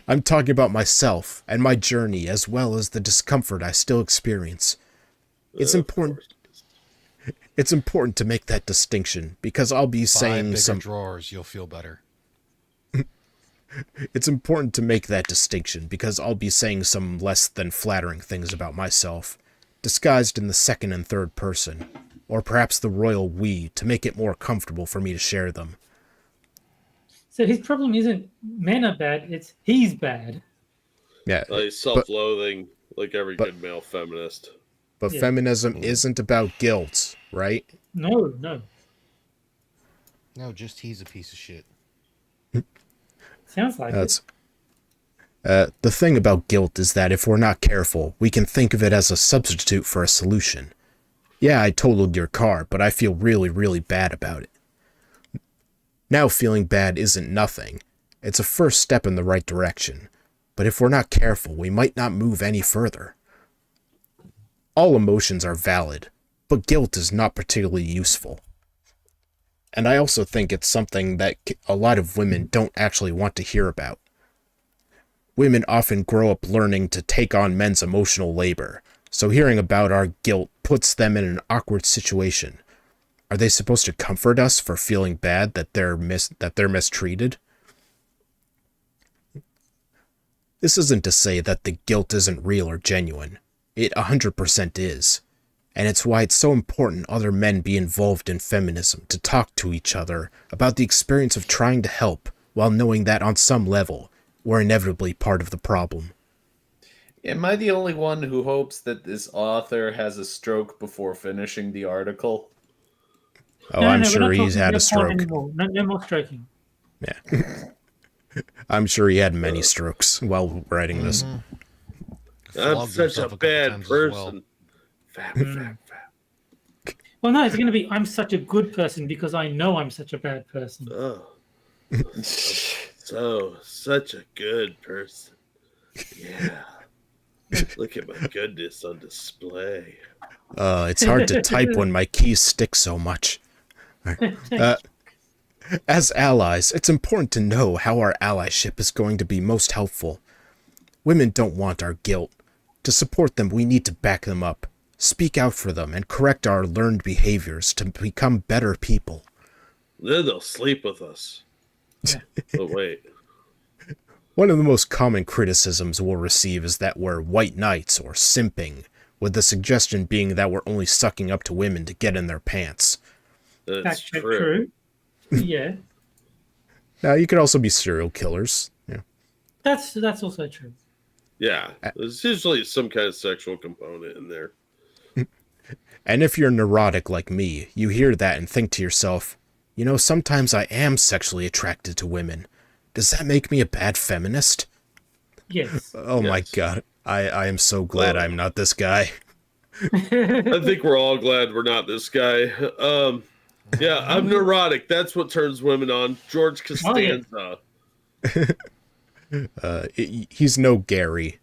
I'm talking about myself and my journey, as well as the discomfort I still experience. It's important to make that distinction, because I'll be saying some drawers, you'll feel better. It's important to make that distinction, because I'll be saying some less than flattering things about myself, disguised in the second and third person, or perhaps the royal we, to make it more comfortable for me to share them. So his problem isn't men are bad, it's he's bad. Yeah, self-loathing, like every good male feminist. But feminism isn't about guilt, right? No. No, just he's a piece of shit. Sounds like it. The thing about guilt is that if we're not careful, we can think of it as a substitute for a solution. Yeah, I totaled your car, but I feel really, really bad about it. Now feeling bad isn't nothing. It's a first step in the right direction. But if we're not careful, we might not move any further. All emotions are valid, but guilt is not particularly useful. And I also think it's something that a lot of women don't actually want to hear about. Women often grow up learning to take on men's emotional labor, so hearing about our guilt puts them in an awkward situation. Are they supposed to comfort us for feeling bad that they're mistreated? This isn't to say that the guilt isn't real or genuine. It 100% is. And it's why it's so important other men be involved in feminism, to talk to each other about the experience of trying to help, while knowing that on some level, we're inevitably part of the problem. Am I the only one who hopes that this author has a stroke before finishing the article? Oh, I'm sure he's had a stroke. No more stroking. Yeah. I'm sure he had many strokes while writing this. I'm such a bad person. Fat. Well, no, it's going to be, I'm such a good person because I know I'm such a bad person. Oh. Such a good person. Yeah. Look at my goodness on display. It's hard to type when my keys stick so much. As allies, it's important to know how our allyship is going to be most helpful. Women don't want our guilt. To support them, we need to back them up, speak out for them, and correct our learned behaviors to become better people. Then they'll sleep with us. Yeah. Oh, wait. One of the most common criticisms we'll receive is that we're white knights or simping, with the suggestion being that we're only sucking up to women to get in their pants. That's Fact check true. Yeah, Now, you could also be serial killers. Yeah. that's also true. Yeah, there's usually some kind of sexual component in there. And if you're neurotic like me, you hear that and think to yourself, you know, sometimes I am sexually attracted to women. Does that make me a bad feminist? Yes. Oh my god. I am so glad I'm not this guy. I think we're all glad we're not this guy. Yeah, I'm neurotic. That's what turns women on. George Costanza. He's no Gary.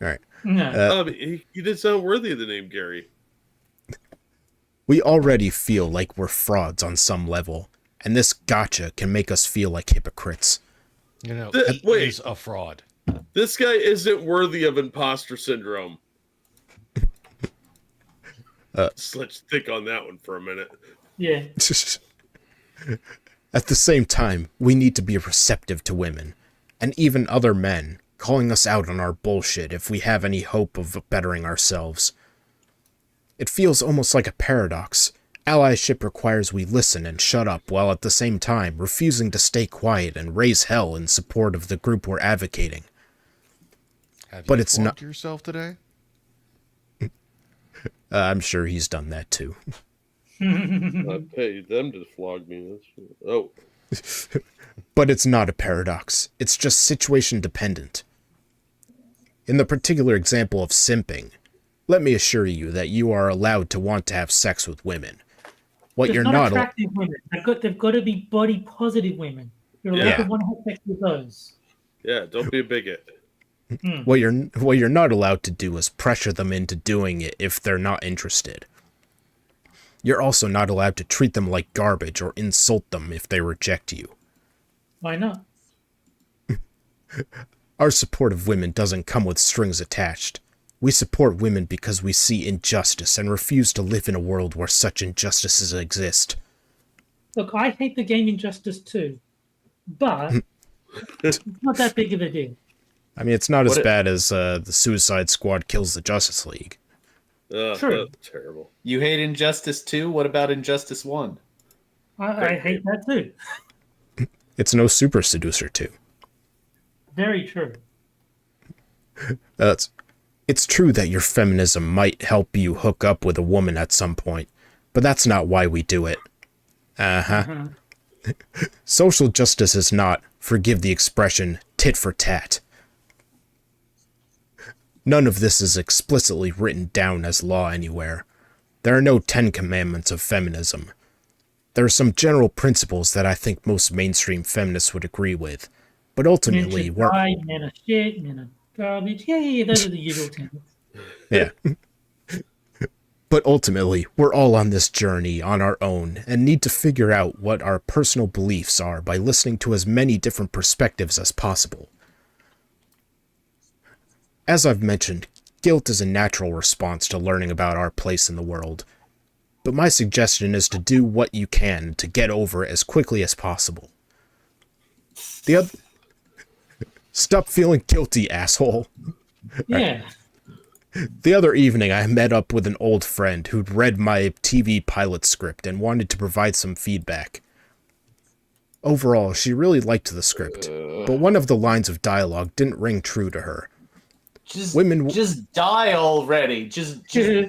All right. No. He did sound worthy of the name Gary. We already feel like we're frauds on some level, and this gotcha can make us feel like hypocrites. You know, Th- he wait. is a fraud. This guy isn't worthy of imposter syndrome. Let's think on that one for a minute. Yeah. At the same time, we need to be receptive to women, and even other men, calling us out on our bullshit if we have any hope of bettering ourselves. It feels almost like a paradox. Allyship requires we listen and shut up while at the same time refusing to stay quiet and raise hell in support of the group we're advocating. Have But you it's not- flogged yourself today? I'm sure he's done that too. I paid them to flog me. Oh, But it's not a paradox. It's just situation dependent. In the particular example of simping, let me assure you that you are allowed to want to have sex with women. What Just you're not not attractive women. They've got to be body positive women. You're allowed Yeah. to want to have sex with those. yeah, don't be a bigot. what you're not allowed to do is pressure them into doing it if they're not interested. You're also not allowed to treat them like garbage or insult them if they reject you. Why not? Our support of women doesn't come with strings attached. We support women because we see injustice and refuse to live in a world where such injustices exist. Look, I hate the game Injustice too, but it's not that big of a deal. I mean, it's not as What it- bad as the Suicide Squad kills the Justice League. True. That's terrible. You hate Injustice 2? What about Injustice 1? I hate that too. It's no Super Seducer 2. Very true. It's true that your feminism might help you hook up with a woman at some point, but that's not why we do it. Uh-huh. Social justice is not, forgive the expression, tit for tat. None of this is explicitly written down as law anywhere. There are no 10 commandments of feminism. There are some general principles that I think most mainstream feminists would agree with, but ultimately Men are shit, men are garbage. Yeah, those are the usual tenets. Yeah. But ultimately, we're all on this journey on our own and need to figure out what our personal beliefs are by listening to as many different perspectives as possible. As I've mentioned, guilt is a natural response to learning about our place in the world. But my suggestion is to do what you can to get over it as quickly as possible. Stop feeling guilty, asshole. Yeah. The other evening, I met up with an old friend who'd read my TV pilot script and wanted to provide some feedback. Overall, she really liked the script, but one of the lines of dialogue didn't ring true to her. Just die already. Just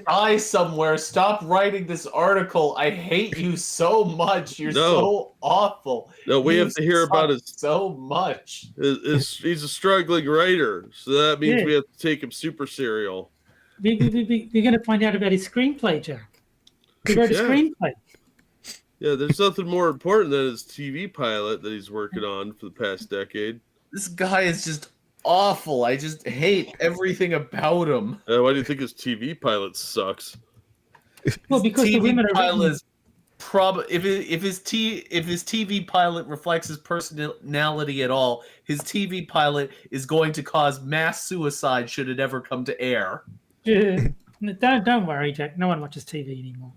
die somewhere. Stop writing this article. I hate you so much. You're so awful. No, we You have to hear about suck so much. He's a struggling writer, so that means Yeah. we have to take him super serial. You're going to find out about his screenplay, Jack. He wrote a Yeah. screenplay. Yeah, there's nothing more important than his TV pilot that he's working on for the past decade. This guy is just awful. I just hate everything about him. Why do you think his TV pilot sucks? Well, because the TV women are pilot written, is if his TV pilot reflects his personality at all, his TV pilot is going to cause mass suicide should it ever come to air. Don't worry, Jack. No one watches TV anymore.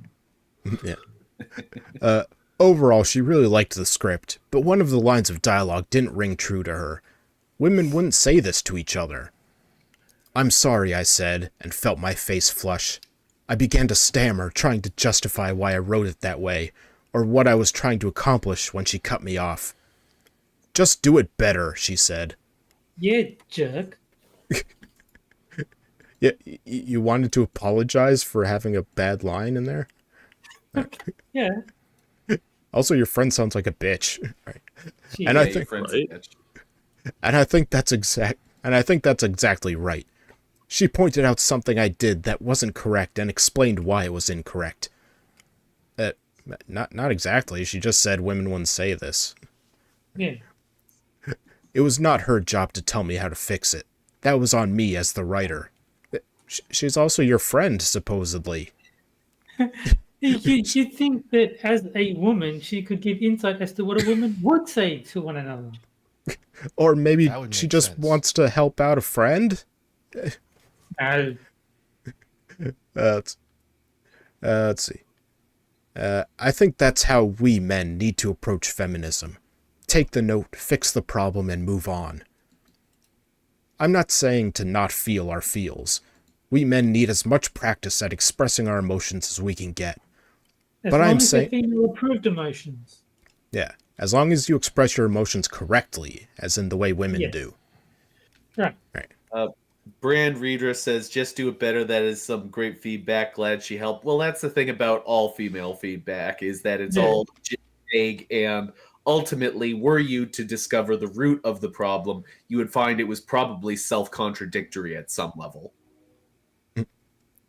Yeah. Overall, she really liked the script, but one of the lines of dialogue didn't ring true to her. Women wouldn't say this to each other. "I'm sorry," I said, and felt my face flush. I began to stammer, trying to justify why I wrote it that way, or what I was trying to accomplish when she cut me off. "Just do it better," she said. Yeah, jerk. Yeah, you wanted to apologize for having a bad line in there? Yeah. Also, your friend sounds like a bitch. Right. She- And I your think- friend's a bitch. And I think that's exactly right. She pointed out something I did that wasn't correct and explained why it was incorrect. Not exactly. She just said women wouldn't say this. Yeah. It was not her job to tell me how to fix it. That was on me as the writer. She's also your friend, supposedly. You'd think that as a woman, she could give insight as to what a woman would say to one another. Or maybe That would she make just sense. wants to help out a friend? No. Let's see. I think that's how we men need to approach feminism. Take the note, fix the problem, and move on. I'm not saying to not feel our feels. We men need as much practice at expressing our emotions as we can get. As But long I'm as saying- they're female-approved emotions. Yeah, as long as you express your emotions correctly, as in the way women Yes. do. Right. Brand Reader says, "Just do it better." That is some great feedback. Glad she helped. Well, that's the thing about all female feedback, is that it's Yeah. all vague, and ultimately, were you to discover the root of the problem, you would find it was probably self-contradictory at some level.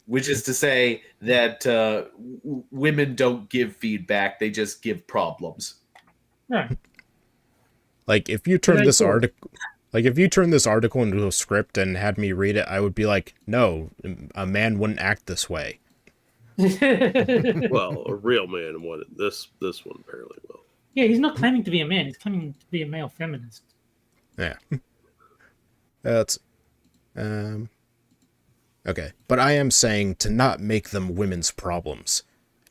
Which is to say that women don't give feedback; they just give problems. Right. Like if you turn Very this cool. article into a script and had me read it, I would be like, no, a man wouldn't act this way. Well, a real man wanted this one apparently will. Yeah, he's not claiming to be a man. He's claiming to be a male feminist. Yeah. That's okay, but I am saying to not make them women's problems.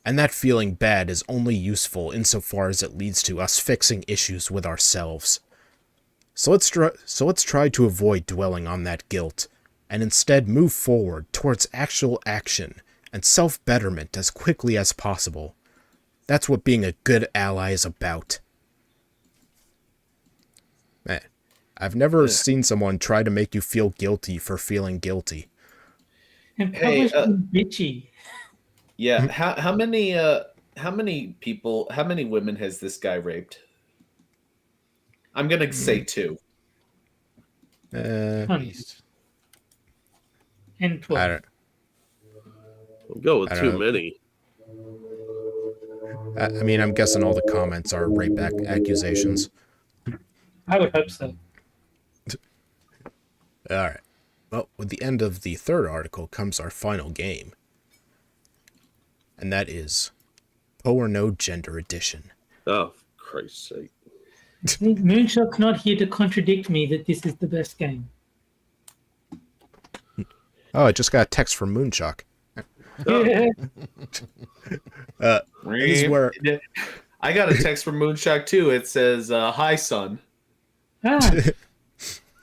And that feeling bad is only useful insofar as it leads to us fixing issues with ourselves. So let's try to avoid dwelling on that guilt, and instead move forward towards actual action and self-betterment as quickly as possible. That's what being a good ally is about. Man, I've never seen someone try to make you feel guilty for feeling guilty. And Hey, published in bitchy. Yeah. How many women has this guy raped? I'm gonna say 2. Honey. And I 12. don't. We'll go with I too don't know. many. I mean, I'm guessing all the comments are rape accusations. I would hope so. All right. Well, with the end of the third article comes our final game, and that is Po or No Gender Edition. Oh, for Christ's sake. Moonshock's not here to contradict me that this is the best game. Oh, I just got a text from Moonshock. Yeah. This is where I got a text from Moonshock too. It says, "Hi, son." Ah,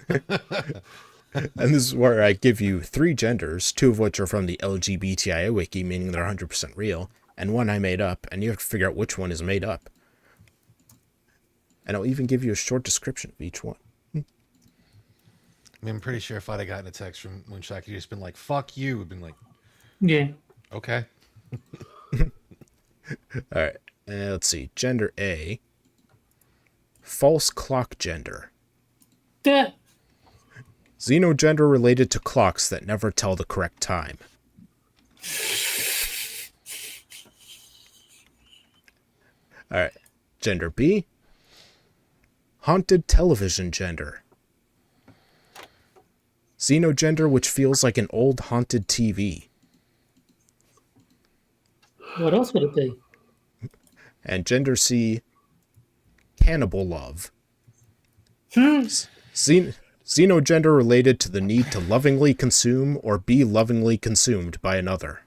and this is where I give you 3 genders, 2 of which are from the LGBTI wiki, meaning they're 100% real, and 1 I made up, and you have to figure out which one is made up. And I'll even give you a short description of each one. I mean, I'm pretty sure if I'd have gotten a text from Moonshock, he'd just been like, fuck you. I'd been like, yeah. okay. All right, let's see. Gender A, false clock gender. That, Xenogender related to clocks that never tell the correct time. All right, gender B, haunted television gender. Xenogender which feels like an old haunted TV. what else would it be? And gender C, cannibal love. Xenogender related to the need to lovingly consume or be lovingly consumed by another.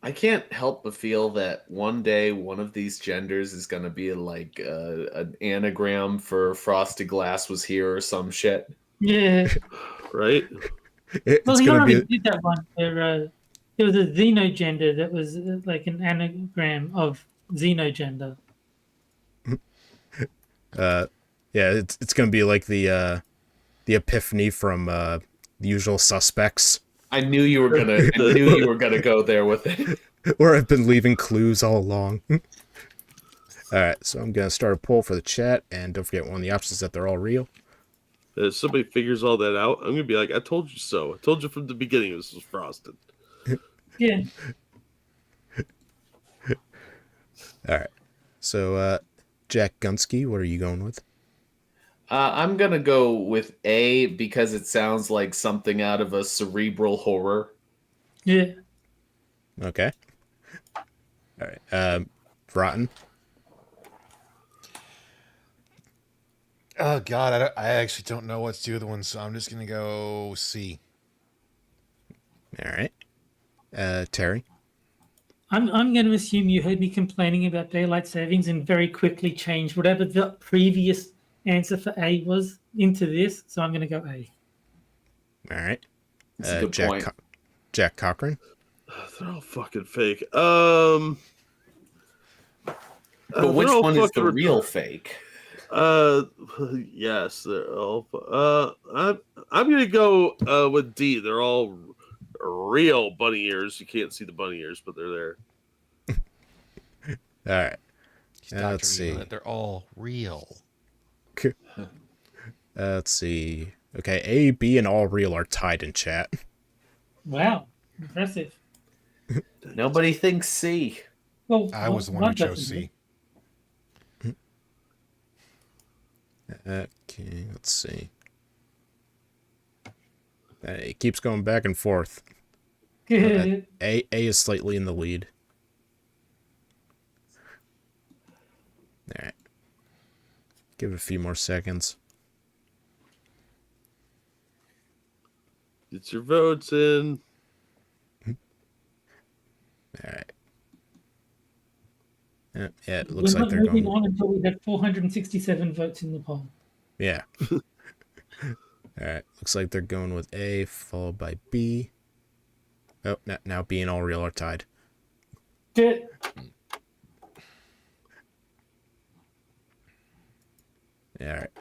I can't help but feel that one day one of these genders is going to be like an anagram for Frosted Glass was here or some shit. Yeah. Right? Well, It's he gonna already be did that one. There was a xenogender that was like an anagram of xenogender. yeah, it's gonna be like the epiphany from The Usual Suspects. I knew you were gonna go there with it. Where I've been leaving clues all along. Alright, so I'm gonna start a poll for the chat, and don't forget one of the options is that they're all real. If somebody figures all that out, I'm gonna be like, I told you so. I told you from the beginning this was frosted. Yeah. Alright. So Jack Gunsky, what are you going with? I'm gonna go with A because it sounds like something out of a cerebral horror. Yeah. Okay. Alright. Rotten. Oh God, I actually don't know what to do with one, so I'm just gonna go C. Alright. Terry. I'm going to assume you heard me complaining about daylight savings and very quickly changed whatever the previous answer for A was into this. So I'm going to go A. Alright. That's a good point. Jack Cochran. They're all fucking fake. But which one is the real fake? Yes, they're all. I'm gonna go with D. They're all real bunny ears. You can't see the bunny ears, but they're there. Alright. Let's see. They're all real. Let's see. Okay, A, B, and all real are tied in chat. Wow. Impressive. Nobody thinks C. Well, I was the one who chose C. Okay, let's see. It keeps going back and forth. A is slightly in the lead. Alright. Give it a few more seconds. Get your votes in. Alright. Yeah, it looks We're like not they're moving going. on until we have 467 votes in the poll. Yeah. Alright, looks like they're going with A, followed by B. Oh, now B and all real are tied. Yeah. Alright.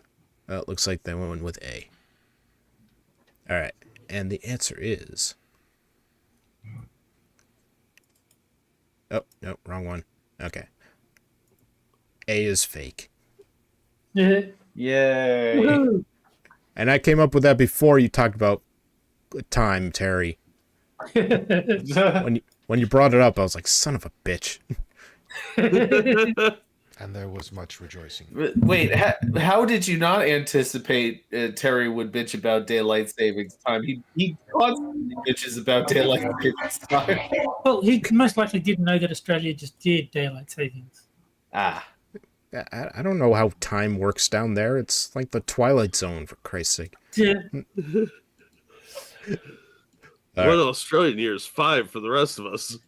Well, it looks like they went with A. Alright, and the answer is... Oh, no, wrong one. Okay. A is fake. Yeah. Yay. Woohoo. And I came up with that before you talked about time, Terry. When you brought it up, I was like, son of a bitch. And there was much rejoicing. Wait, how did you not anticipate Terry would bitch about daylight savings time? He constantly bitches about daylight savings time. Well, he most likely didn't know that Australia just did daylight savings. Ah. I don't know how time works down there. It's like the Twilight Zone, for Christ's sake. Yeah. One Australian year is 5 for the rest of us.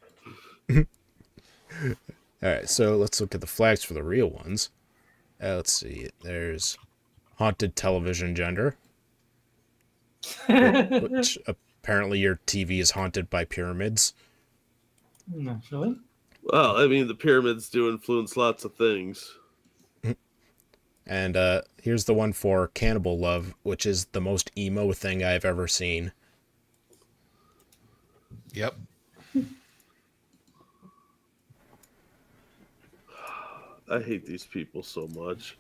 Alright, so let's look at the flags for the real ones. Let's see. There's haunted television gender. Which apparently your TV is haunted by pyramids. Not really. Well, I mean, the pyramids do influence lots of things. And here's the one for cannibal love, which is the most emo thing I've ever seen. Yep. I hate these people so much.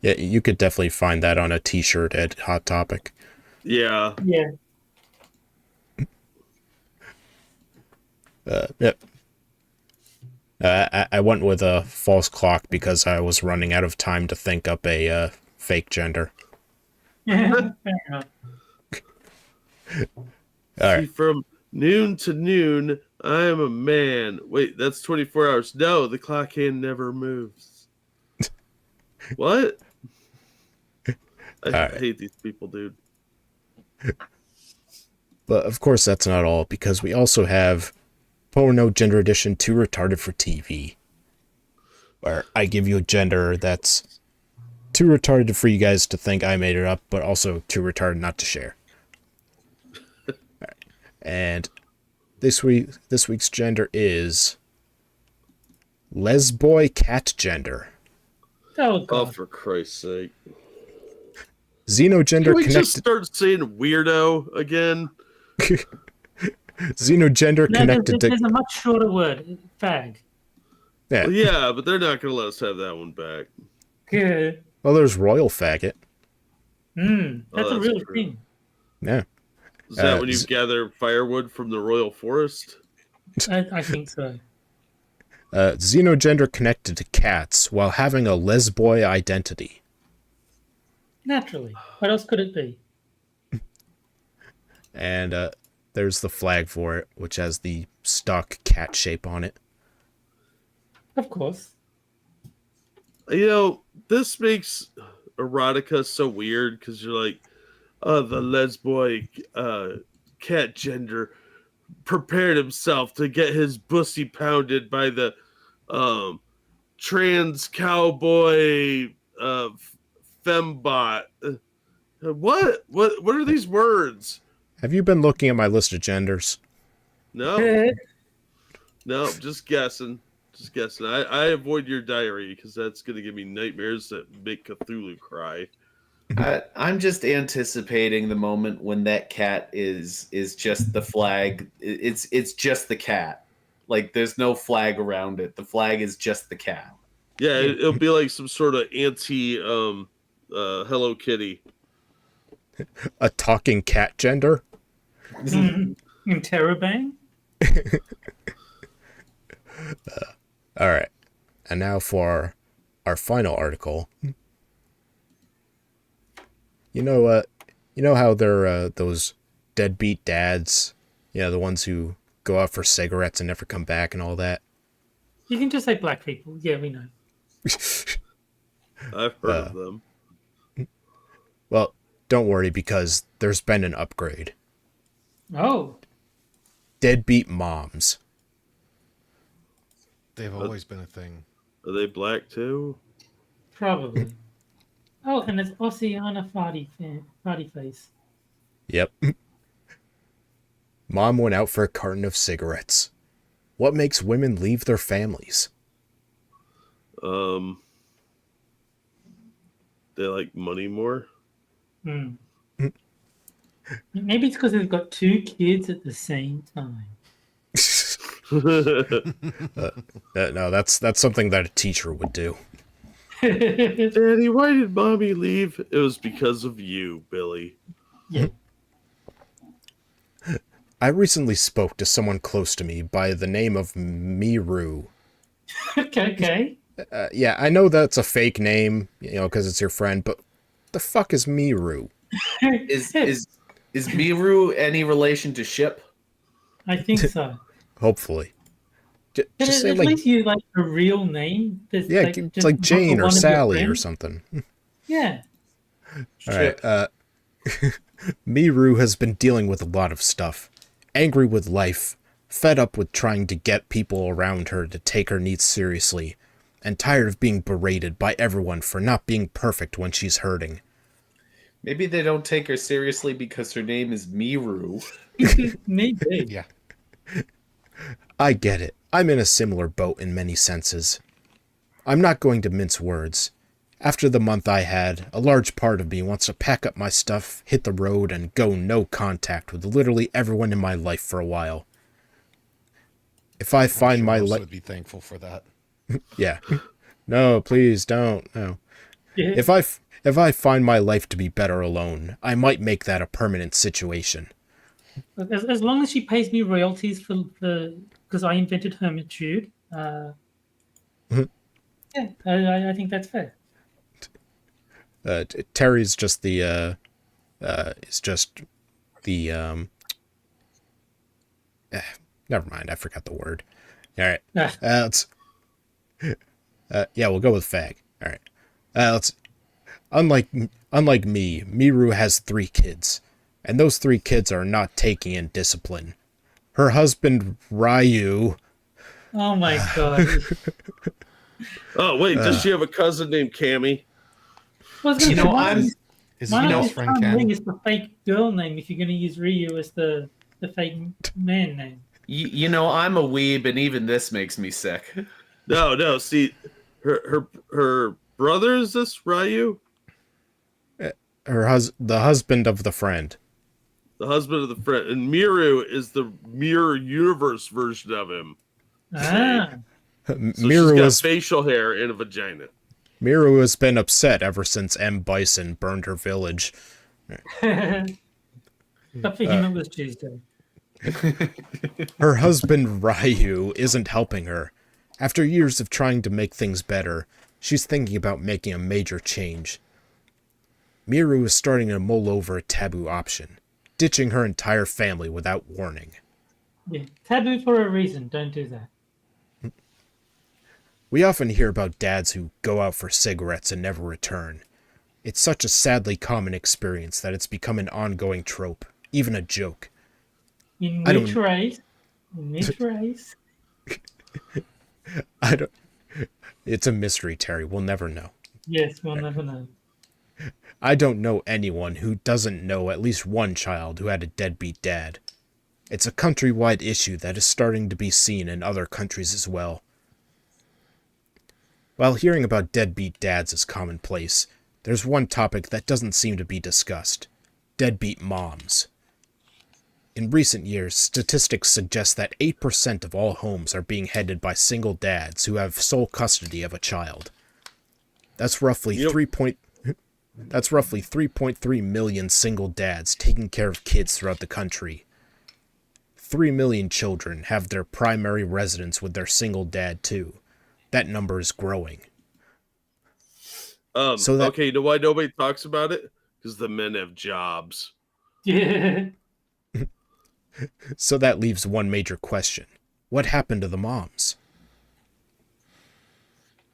Yeah, you could definitely find that on a t-shirt at Hot Topic. Yeah. Yeah. Yep. I went with a false clock because I was running out of time to think up a fake gender. Fair enough. All right. See, from noon to noon, I am a man. Wait, that's 24 hours. No, the clock hand never moves. What? I hate these people, dude. But of course that's not all, because we also have Porno Gender Edition Too Retarded for TV, where I give you a gender that's too retarded for you guys to think I made it up, but also too retarded not to share. And this week's gender is lesboy cat gender. Oh, Oh, God. for Christ's sake. Xenogender Can we connected. just start saying weirdo again? Xenogender No, connected there's to. a much shorter word. Fag. Yeah. Well, yeah, but they're not going to let us have that one back. Good. Well, there's royal faggot. That's a that's real true. thing. Yeah. Is that when you gather firewood from the royal forest? I think so. Xenogender connected to cats while having a lesboy identity. Naturally. What else could it be? And there's the flag for it, which has the stock cat shape on it. Of course. You know, this makes erotica so weird because you're like, the lesboy cat gender prepared himself to get his pussy pounded by the trans cowboy fembot. What are these words? Have you been looking at my list of genders? No, just guessing. Just guessing. I avoid your diary because that's going to give me nightmares that make Cthulhu cry. I'm just anticipating the moment when that cat is just the flag. It's just the cat. Like there's no flag around it. The flag is just the cat. Yeah, it'll be like some sort of anti Hello Kitty. A talking cat gender? Interrobang? All right. And now for our final article. You know what? You know how they're those deadbeat dads? Yeah, the ones who go out for cigarettes and never come back and all that. You can just say black people. Yeah, we know. I've heard of them. Well, don't worry because there's been an upgrade. Oh. Deadbeat moms. They've always been a thing. Are they black too? Probably. Oh, and it's Oceana Farty Face. Yep. Mom went out for a carton of cigarettes. What makes women leave their families? They like money more. Maybe it's because they've got 2 kids at the same time. No, that's something that a teacher would do. Daddy, why did mommy leave? It was because of you, Billy. Yeah. I recently spoke to someone close to me by the name of Miru. Okay. Yeah, I know that's a fake name, because it's your friend, but the fuck is Miru? Is Miru any relation to Ship? I think so. Hopefully. Just But say at least you like a real name. There's yeah, like, it's just like Jane one or of your Sally or friends. something. Yeah. All right. Miru has been dealing with a lot of stuff. Angry with life, fed up with trying to get people around her to take her needs seriously, and tired of being berated by everyone for not being perfect when she's hurting. Maybe they don't take her seriously because her name is Miru. Maybe. Yeah. I get it. I'm in a similar boat in many senses. I'm not going to mince words. After the month I had, a large part of me wants to pack up my stuff, hit the road, and go no contact with literally everyone in my life for a while. If I find my life, life... would be thankful for that. Yeah. No, please don't. No. Yeah. If I find my life to be better alone, I might make that a permanent situation. As long as she pays me royalties for because I invented hermitude, yeah, I think that's fair. Terry's just the is just the Never mind, I forgot the word. All right. Let's. Yeah, we'll go with fag. All right. Let's. Unlike me, Miru has 3 kids, and those 3 kids are not taking in discipline. Her husband, Ryu... Oh my god. Oh, wait, does she have a cousin named Cammy? You know, Is his best friend Ken? Is the fake girl name if you're going to use Ryu as the fake man name? You know, I'm a weeb, and even this makes me sick. No, see, her brother is this Ryu? The husband of the friend. The husband of the friend. And Miru is the Mirror Universe version of him. Ah. So Miru she's got has facial hair and a vagina. Miru has been upset ever since M. Bison burned her village. I figured it was Tuesday. Her husband, Ryu, isn't helping her. After years of trying to make things better, she's thinking about making a major change. Miru is starting to mull over a taboo option, ditching her entire family without warning. Yeah, taboo for a reason. Don't do that. We often hear about dads who go out for cigarettes and never return. It's such a sadly common experience that it's become an ongoing trope, even a joke. In which race? I don't. It's a mystery, Terry. We'll never know. Yes, we'll never know. I don't know anyone who doesn't know at least one child who had a deadbeat dad. It's a countrywide issue that is starting to be seen in other countries as well. While hearing about deadbeat dads is commonplace, there's one topic that doesn't seem to be discussed: deadbeat moms. In recent years, statistics suggest that 8% of all homes are being headed by single dads who have sole custody of a child. That's roughly 3.3 million single dads taking care of kids throughout the country. 3 million children have their primary residence with their single dad too. That number is growing. Okay, you know why nobody talks about it? Because the men have jobs. Yeah. So that leaves one major question. What happened to the moms?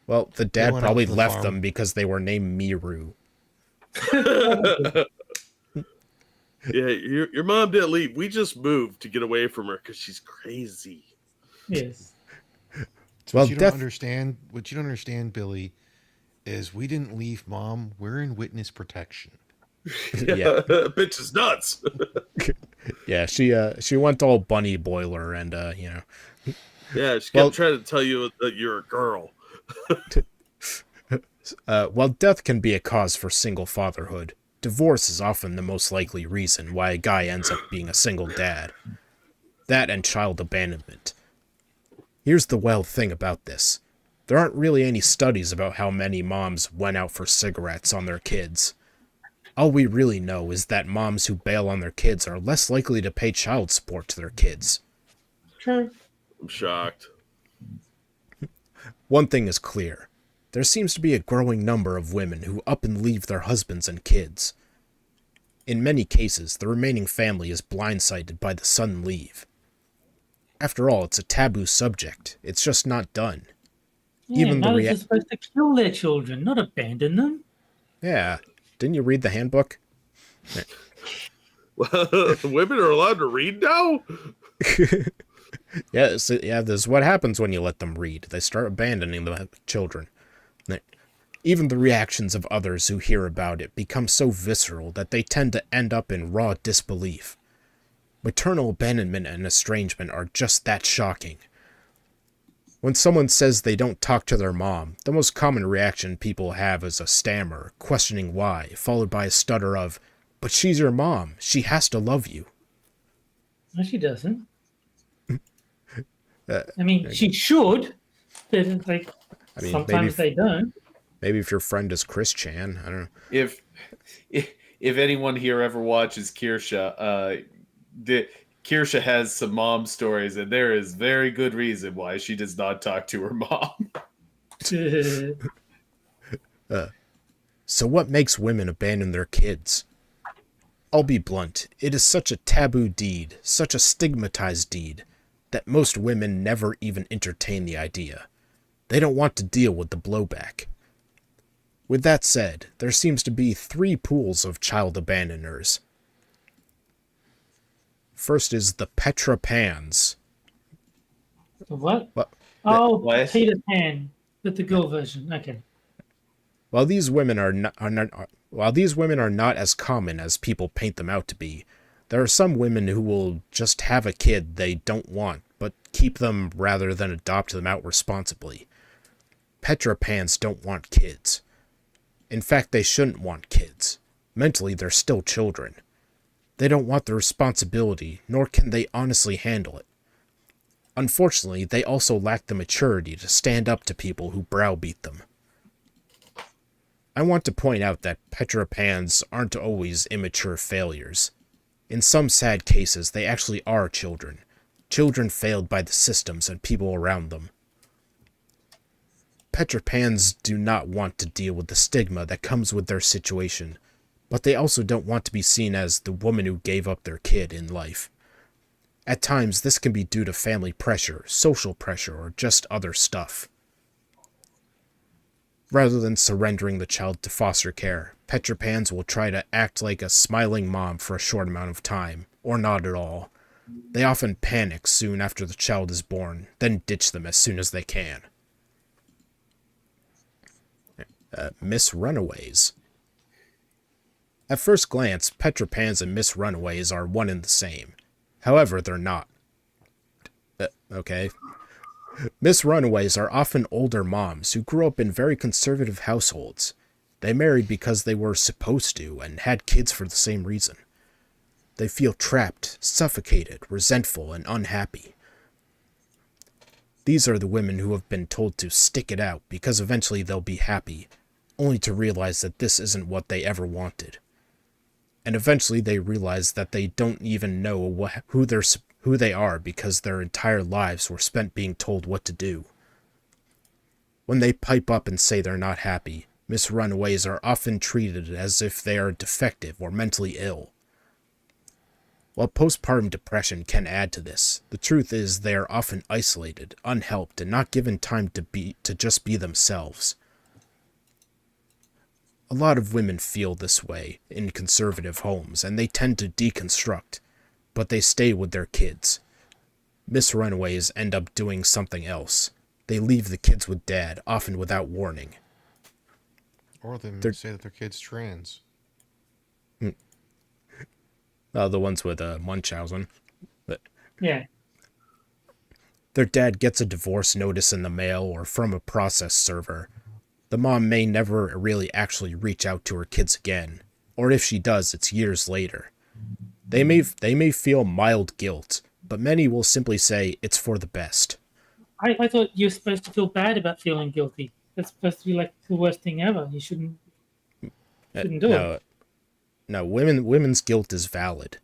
Well, the dad probably left them because they were named Miru. Yeah, your mom didn't leave. We just moved to get away from her because she's crazy. Yes. Well, what you don't understand, Billy, is we didn't leave Mom. We're in witness protection. Yeah. Bitch is nuts. Yeah, she went all bunny boiler and Yeah, she kept trying to tell you that you're a girl. While death can be a cause for single fatherhood, divorce is often the most likely reason why a guy ends up being a single dad. That and child abandonment. Here's the wild thing about this. There aren't really any studies about how many moms went out for cigarettes on their kids. All we really know is that moms who bail on their kids are less likely to pay child support to their kids. True. I'm shocked. One thing is clear. There seems to be a growing number of women who up and leave their husbands and kids. In many cases, the remaining family is blindsided by the sudden leave. After all, it's a taboo subject. It's just not done. Yeah, mothers are supposed to kill their children, not abandon them. Yeah. Didn't you read the handbook? Women are allowed to read now? Yeah, this is what happens when you let them read. They start abandoning the children. Even the reactions of others who hear about it become so visceral that they tend to end up in raw disbelief. Maternal abandonment and estrangement are just that shocking. When someone says they don't talk to their mom, the most common reaction people have is a stammer, questioning why, followed by a stutter of, "But she's your mom. She has to love you." No, she doesn't. I mean, she should, but sometimes they don't. Maybe if your friend is Chris Chan, I don't know. If anyone here ever watches Kirsha, Kirsha has some mom stories, and there is very good reason why she does not talk to her mom. So what makes women abandon their kids? I'll be blunt. It is such a taboo deed, such a stigmatized deed. that most women never even entertain the idea. They don't want to deal with the blowback. With that said, there seems to be 3 pools of child abandoners. First is the Petra Pans. What? What? Oh, What? Peter Pan, but the girl version. Okay. While these women are not as common as people paint them out to be, there are some women who will just have a kid they don't want, but keep them rather than adopt them out responsibly. Petra Pans don't want kids. In fact, they shouldn't want kids. Mentally, they're still children. They don't want the responsibility, nor can they honestly handle it. Unfortunately, they also lack the maturity to stand up to people who browbeat them. I want to point out that Petra Pans aren't always immature failures. In some sad cases, they actually are children. Children failed by the systems and people around them. Petra Pans do not want to deal with the stigma that comes with their situation, but they also don't want to be seen as the woman who gave up their kid in life. At times, this can be due to family pressure, social pressure, or just other stuff. Rather than surrendering the child to foster care, Petra Pans will try to act like a smiling mom for a short amount of time, or not at all. They often panic soon after the child is born, then ditch them as soon as they can. Miss Runaways. At first glance, Petra Pans and Miss Runaways are one and the same. However, they're not. Okay. Miss Runaways are often older moms who grew up in very conservative households. They married because they were supposed to and had kids for the same reason. They feel trapped, suffocated, resentful, and unhappy. These are the women who have been told to stick it out because eventually they'll be happy, only to realize that this isn't what they ever wanted. And eventually they realize that they don't even know who they are because their entire lives were spent being told what to do. When they pipe up and say they're not happy, Miss Runaways are often treated as if they are defective or mentally ill. While postpartum depression can add to this, the truth is they are often isolated, unhelped, and not given time to just be themselves. A lot of women feel this way in conservative homes, and they tend to deconstruct, but they stay with their kids. Miss Runaways end up doing something else. They leave the kids with dad, often without warning. Or they say that their kid's trans. The ones with Munchausen. But Yeah. their dad gets a divorce notice in the mail or from a process server. The mom may never really actually reach out to her kids again, or if she does, it's years later. They may feel mild guilt, but many will simply say it's for the best. I thought you're supposed to feel bad about feeling guilty. That's supposed to be like the worst thing ever. You shouldn't do it. No, women's guilt is valid.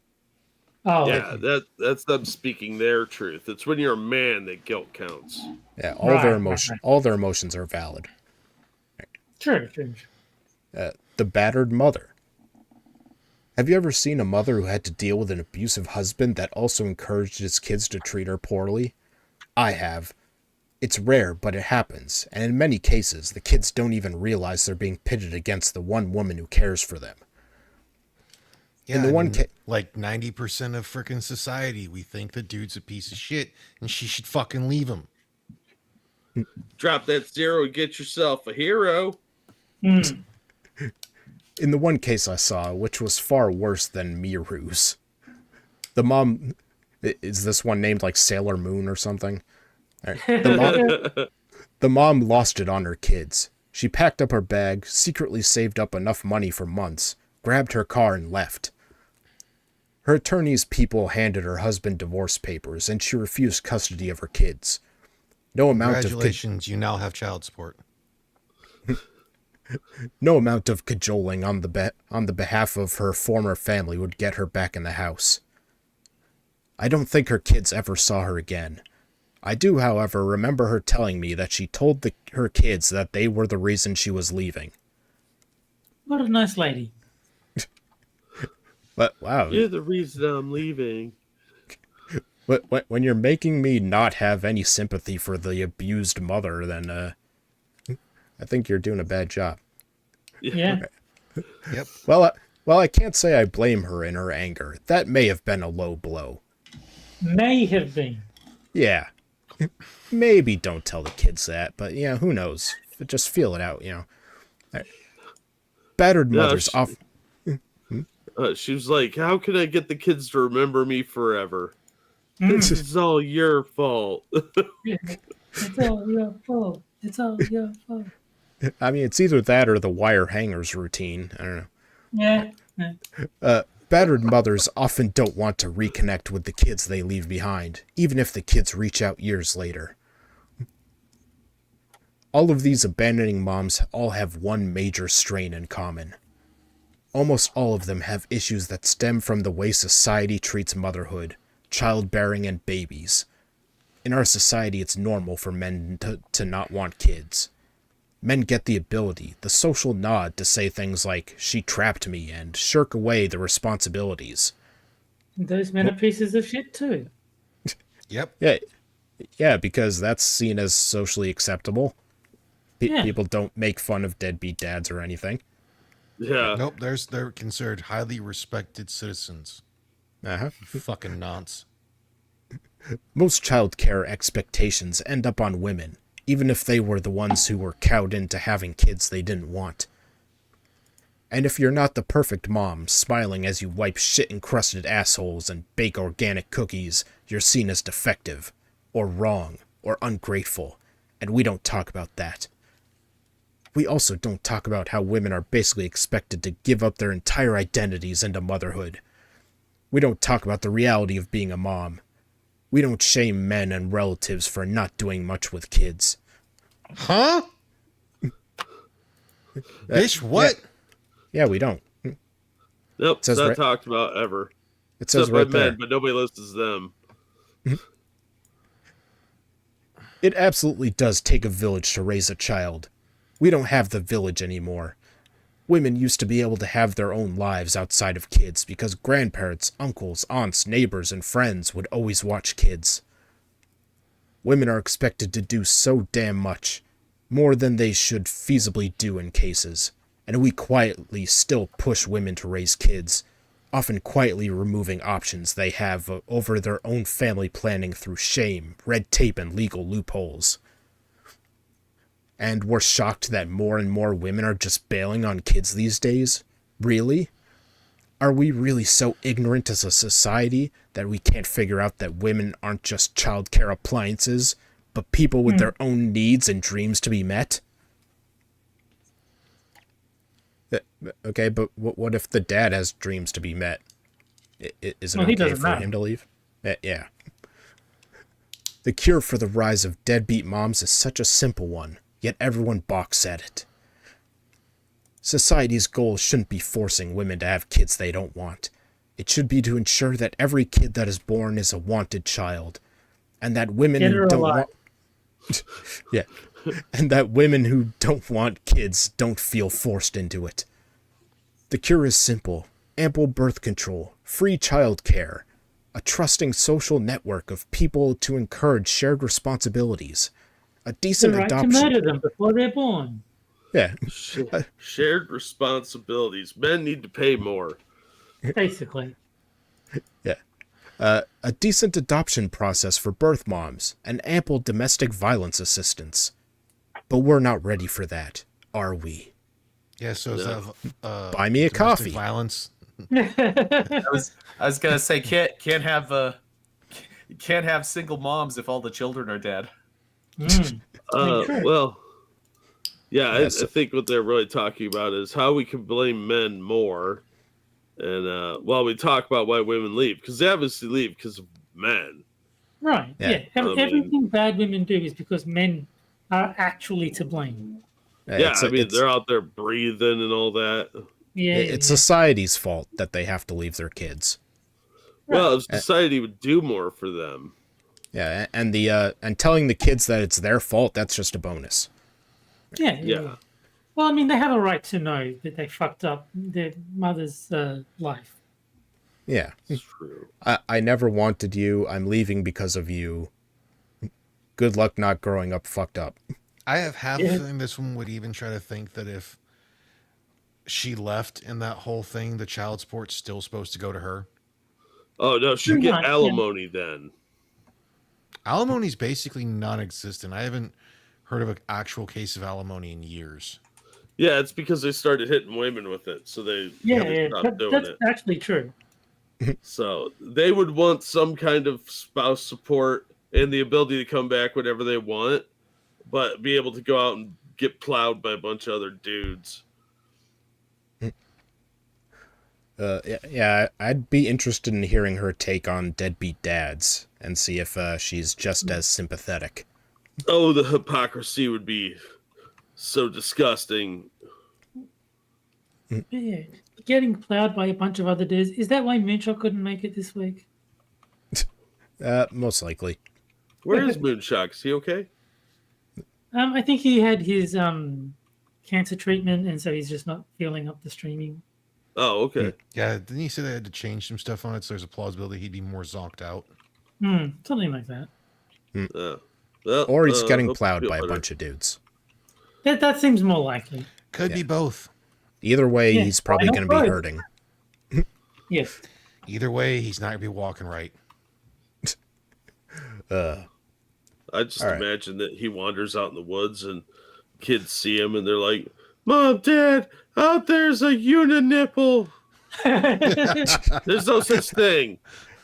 Oh, Yeah, okay. that's them speaking their truth. It's when you're a man that guilt counts. Yeah, all their emotions are valid. True. The battered mother. Have you ever seen a mother who had to deal with an abusive husband that also encouraged his kids to treat her poorly? I have. It's rare, but it happens, and in many cases, the kids don't even realize they're being pitted against the one woman who cares for them. Yeah, In the one like 90% of frickin' society, we think the dude's a piece of shit and she should fucking leave him. Drop that 0 and get yourself a hero. Mm. In the one case I saw, which was far worse than Miru's, the mom... Is this one named like Sailor Moon or something? The mom lost it on her kids. She packed up her bag, secretly saved up enough money for months, grabbed her car and left. Her attorney's people handed her husband divorce papers, and she refused custody of her kids. No amount of Congratulations, you now have child support. no amount of cajoling on the behalf of her former family would get her back in the house. I don't think her kids ever saw her again. I do, however, remember her telling me that she told her kids that they were the reason she was leaving. What a nice lady. But wow. You're the reason I'm leaving. When you're making me not have any sympathy for the abused mother, then I think you're doing a bad job. Yeah. Yep. Well, I can't say I blame her in her anger. That may have been a low blow. May have been. Yeah. Maybe don't tell the kids that, but yeah, who knows? Just feel it out, Battered mothers off. She was like, "How can I get the kids to remember me forever? This is all your fault." It's all your fault. It's all your fault. I mean, it's either that or the wire hangers routine. I don't know. Yeah. Battered mothers often don't want to reconnect with the kids they leave behind, even if the kids reach out years later. All of these abandoning moms all have one major strain in common. Almost all of them have issues that stem from the way society treats motherhood, childbearing, and babies. In our society, it's normal for men to not want kids. Men get the ability, the social nod to say things like, "she trapped me," and shirk away the responsibilities. Those men are pieces of shit too. Yep. Yeah, because that's seen as socially acceptable. Yeah. People don't make fun of deadbeat dads or anything. Yeah. Nope. They're considered highly respected citizens. Uh-huh. Fucking nonce. Most child care expectations end up on women, even if they were the ones who were cowed into having kids they didn't want. And if you're not the perfect mom, smiling as you wipe shit-encrusted assholes and bake organic cookies, you're seen as defective, or wrong, or ungrateful, and we don't talk about that. We also don't talk about how women are basically expected to give up their entire identities into motherhood. We don't talk about the reality of being a mom. We don't shame men and relatives for not doing much with kids. Huh? Bitch, what? Yeah, we don't. Nope. It's says not right- talked about ever. It says Except by right there. men, but nobody listens to them. It absolutely does take a village to raise a child. We don't have the village anymore. Women used to be able to have their own lives outside of kids because grandparents, uncles, aunts, neighbors, and friends would always watch kids. Women are expected to do so damn much, more than they should feasibly do in cases, and we quietly still push women to raise kids, often quietly removing options they have over their own family planning through shame, red tape, and legal loopholes. And we're shocked that more and more women are just bailing on kids these days? Really? Are we really so ignorant as a society that we can't figure out that women aren't just childcare appliances, but people with their own needs and dreams to be met? Okay, but what if the dad has dreams to be met? Is it okay for him to leave? Yeah. The cure for the rise of deadbeat moms is such a simple one, yet everyone balks at it. Society's goal shouldn't be forcing women to have kids they don't want. It should be to ensure that every kid that is born is a wanted child, and that women who don't want yeah, and that women who don't want kids don't feel forced into it. The cure is simple: ample birth control, free child care, a trusting social network of people to encourage shared responsibilities, a decent the right adoption. to murder them before they're born. Yeah. Shared responsibilities. Men need to pay more. Basically. Yeah. A decent adoption process for birth moms, and ample domestic violence assistance. But we're not ready for that, are we? Yeah, so is that Buy me a domestic coffee. Violence. I was gonna say can't have single moms if all the children are dead. Well, yeah, Yes. I think what they're really talking about is how we can blame men more, and while we talk about why women leave, because they obviously leave because of men. Right. Yeah. Everything bad women do is because men are actually to blame. Yeah, they're out there breathing and all that. Yeah. It's society's fault that they have to leave their kids. Well, if society would do more for them. Yeah, and and telling the kids that it's their fault, that's just a bonus. Yeah. Well, I mean, they have a right to know that they fucked up their mother's life. Yeah. It's true. I never wanted you. I'm leaving because of you. Good luck not growing up fucked up. I have half a feeling this one would even try to think that if she left in that whole thing, the child support's still supposed to go to her. Oh no, she'd Pretty get much, yeah. alimony then. Alimony's basically non-existent. I haven't heard of an actual case of alimony in years. Yeah, it's because they started hitting women with it, so they stopped doing that's it. actually true. So they would want some kind of spouse support and the ability to come back whenever they want, but be able to go out and get plowed by a bunch of other dudes. Yeah, I'd be interested in hearing her take on deadbeat dads and see if she's just as sympathetic. Oh, the hypocrisy would be so disgusting. Yeah. Getting plowed by a bunch of other dudes. Is that why Moonshock couldn't make it this week? Most likely. Where is Moonshock? Is he okay? I think he had his cancer treatment, and so he's just not feeling up the streaming. Oh, okay. Yeah, didn't he say they had to change some stuff on it, so there's a plausibility he'd be more zonked out? Something like that. Well, Or he's getting hope you plowed feel by a better. bunch of dudes. That seems more likely. Could be both. Either way, Yeah, he's probably why going not to be both? hurting. Yes. Either way, he's not going to be walking right. I just All right. imagine that he wanders out in the woods and kids see him and they're like, "Mom, Dad, out there's a uninipple." There's no such thing.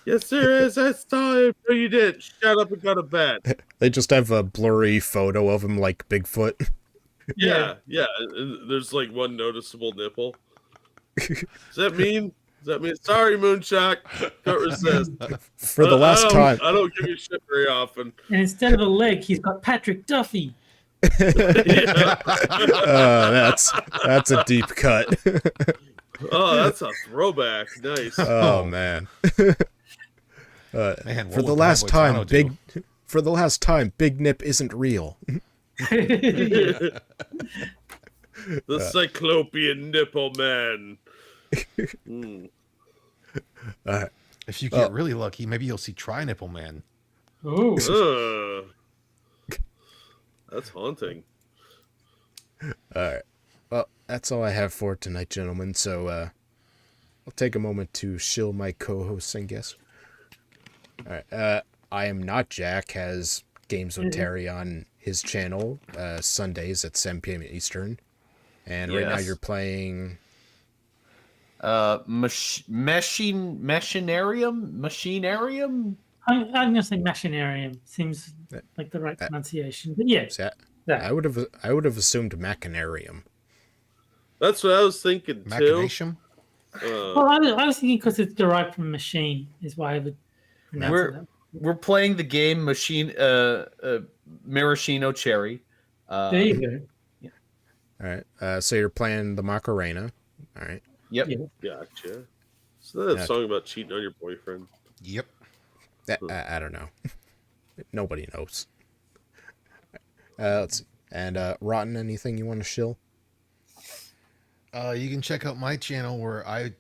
Yes, there is. I saw him. No, you did. Shut up and go to bed. They just have a blurry photo of him like Bigfoot. Yeah. And there's like one noticeable nipple. Does that mean? Sorry, Moonshock. Don't resist. For the last time. I don't give you shit very often. And instead of a leg, he's got Patrick Duffy. That's a deep cut. Oh, that's a throwback. Nice. Oh man. Man, For the last time, Big Nip isn't real. The Cyclopean Nipple Man. If you get really lucky, maybe you'll see Tri-Nipple Man. Ooh. That's haunting. Alright. Well, that's all I have for tonight, gentlemen. So, I'll take a moment to shill my co-hosts and guests. Alright, I Am Not Jack has Games with Terry on his channel, Sundays at 7 p.m. Eastern. And right now Yes. you're playing... Machinarium? I'm going to say Machinarium. Seems like the right pronunciation. But yeah, that. I would have assumed Machinarium. That's what I was thinking too. Machination? Well, I was thinking because it's derived from machine is why I would pronounce it that. We're playing the game Maraschino Cherry. There you go. Alright, so you're playing the Macarena. Alright. Yep. Yeah. Gotcha. So that's a song about cheating on your boyfriend. Yep. I don't know. Nobody knows. Let's see. And Rotten, anything you want to shill? You can check out my channel where I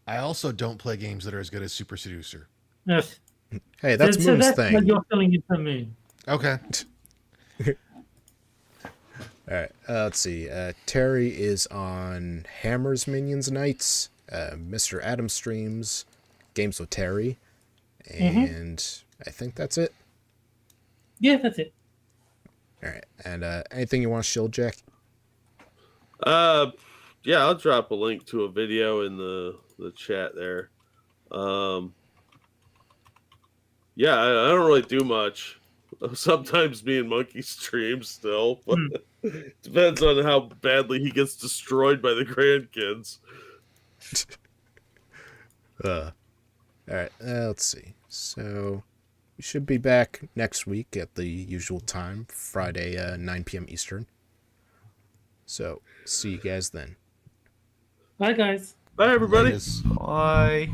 also don't play games that are as good as Super Seducer. Ugh. Hey, that's so Moon's that's thing. what you're filling in for Moon. Okay. Alright, let's see. Terry is on Hammer's Minions Nights, Mr. Adam streams, Games with Terry, and I think that's it. Yeah, that's it. Alright, and anything you want to shill, Jack? Yeah, I'll drop a link to a video in the chat there. Yeah, I don't really do much. Sometimes me and Monkey stream still, but depends on how badly he gets destroyed by the grandkids. Alright, let's see. So, we should be back next week at the usual time, Friday, 9 p.m. Eastern. So, see you guys then. Bye, guys. Bye, everybody. Latest. Bye.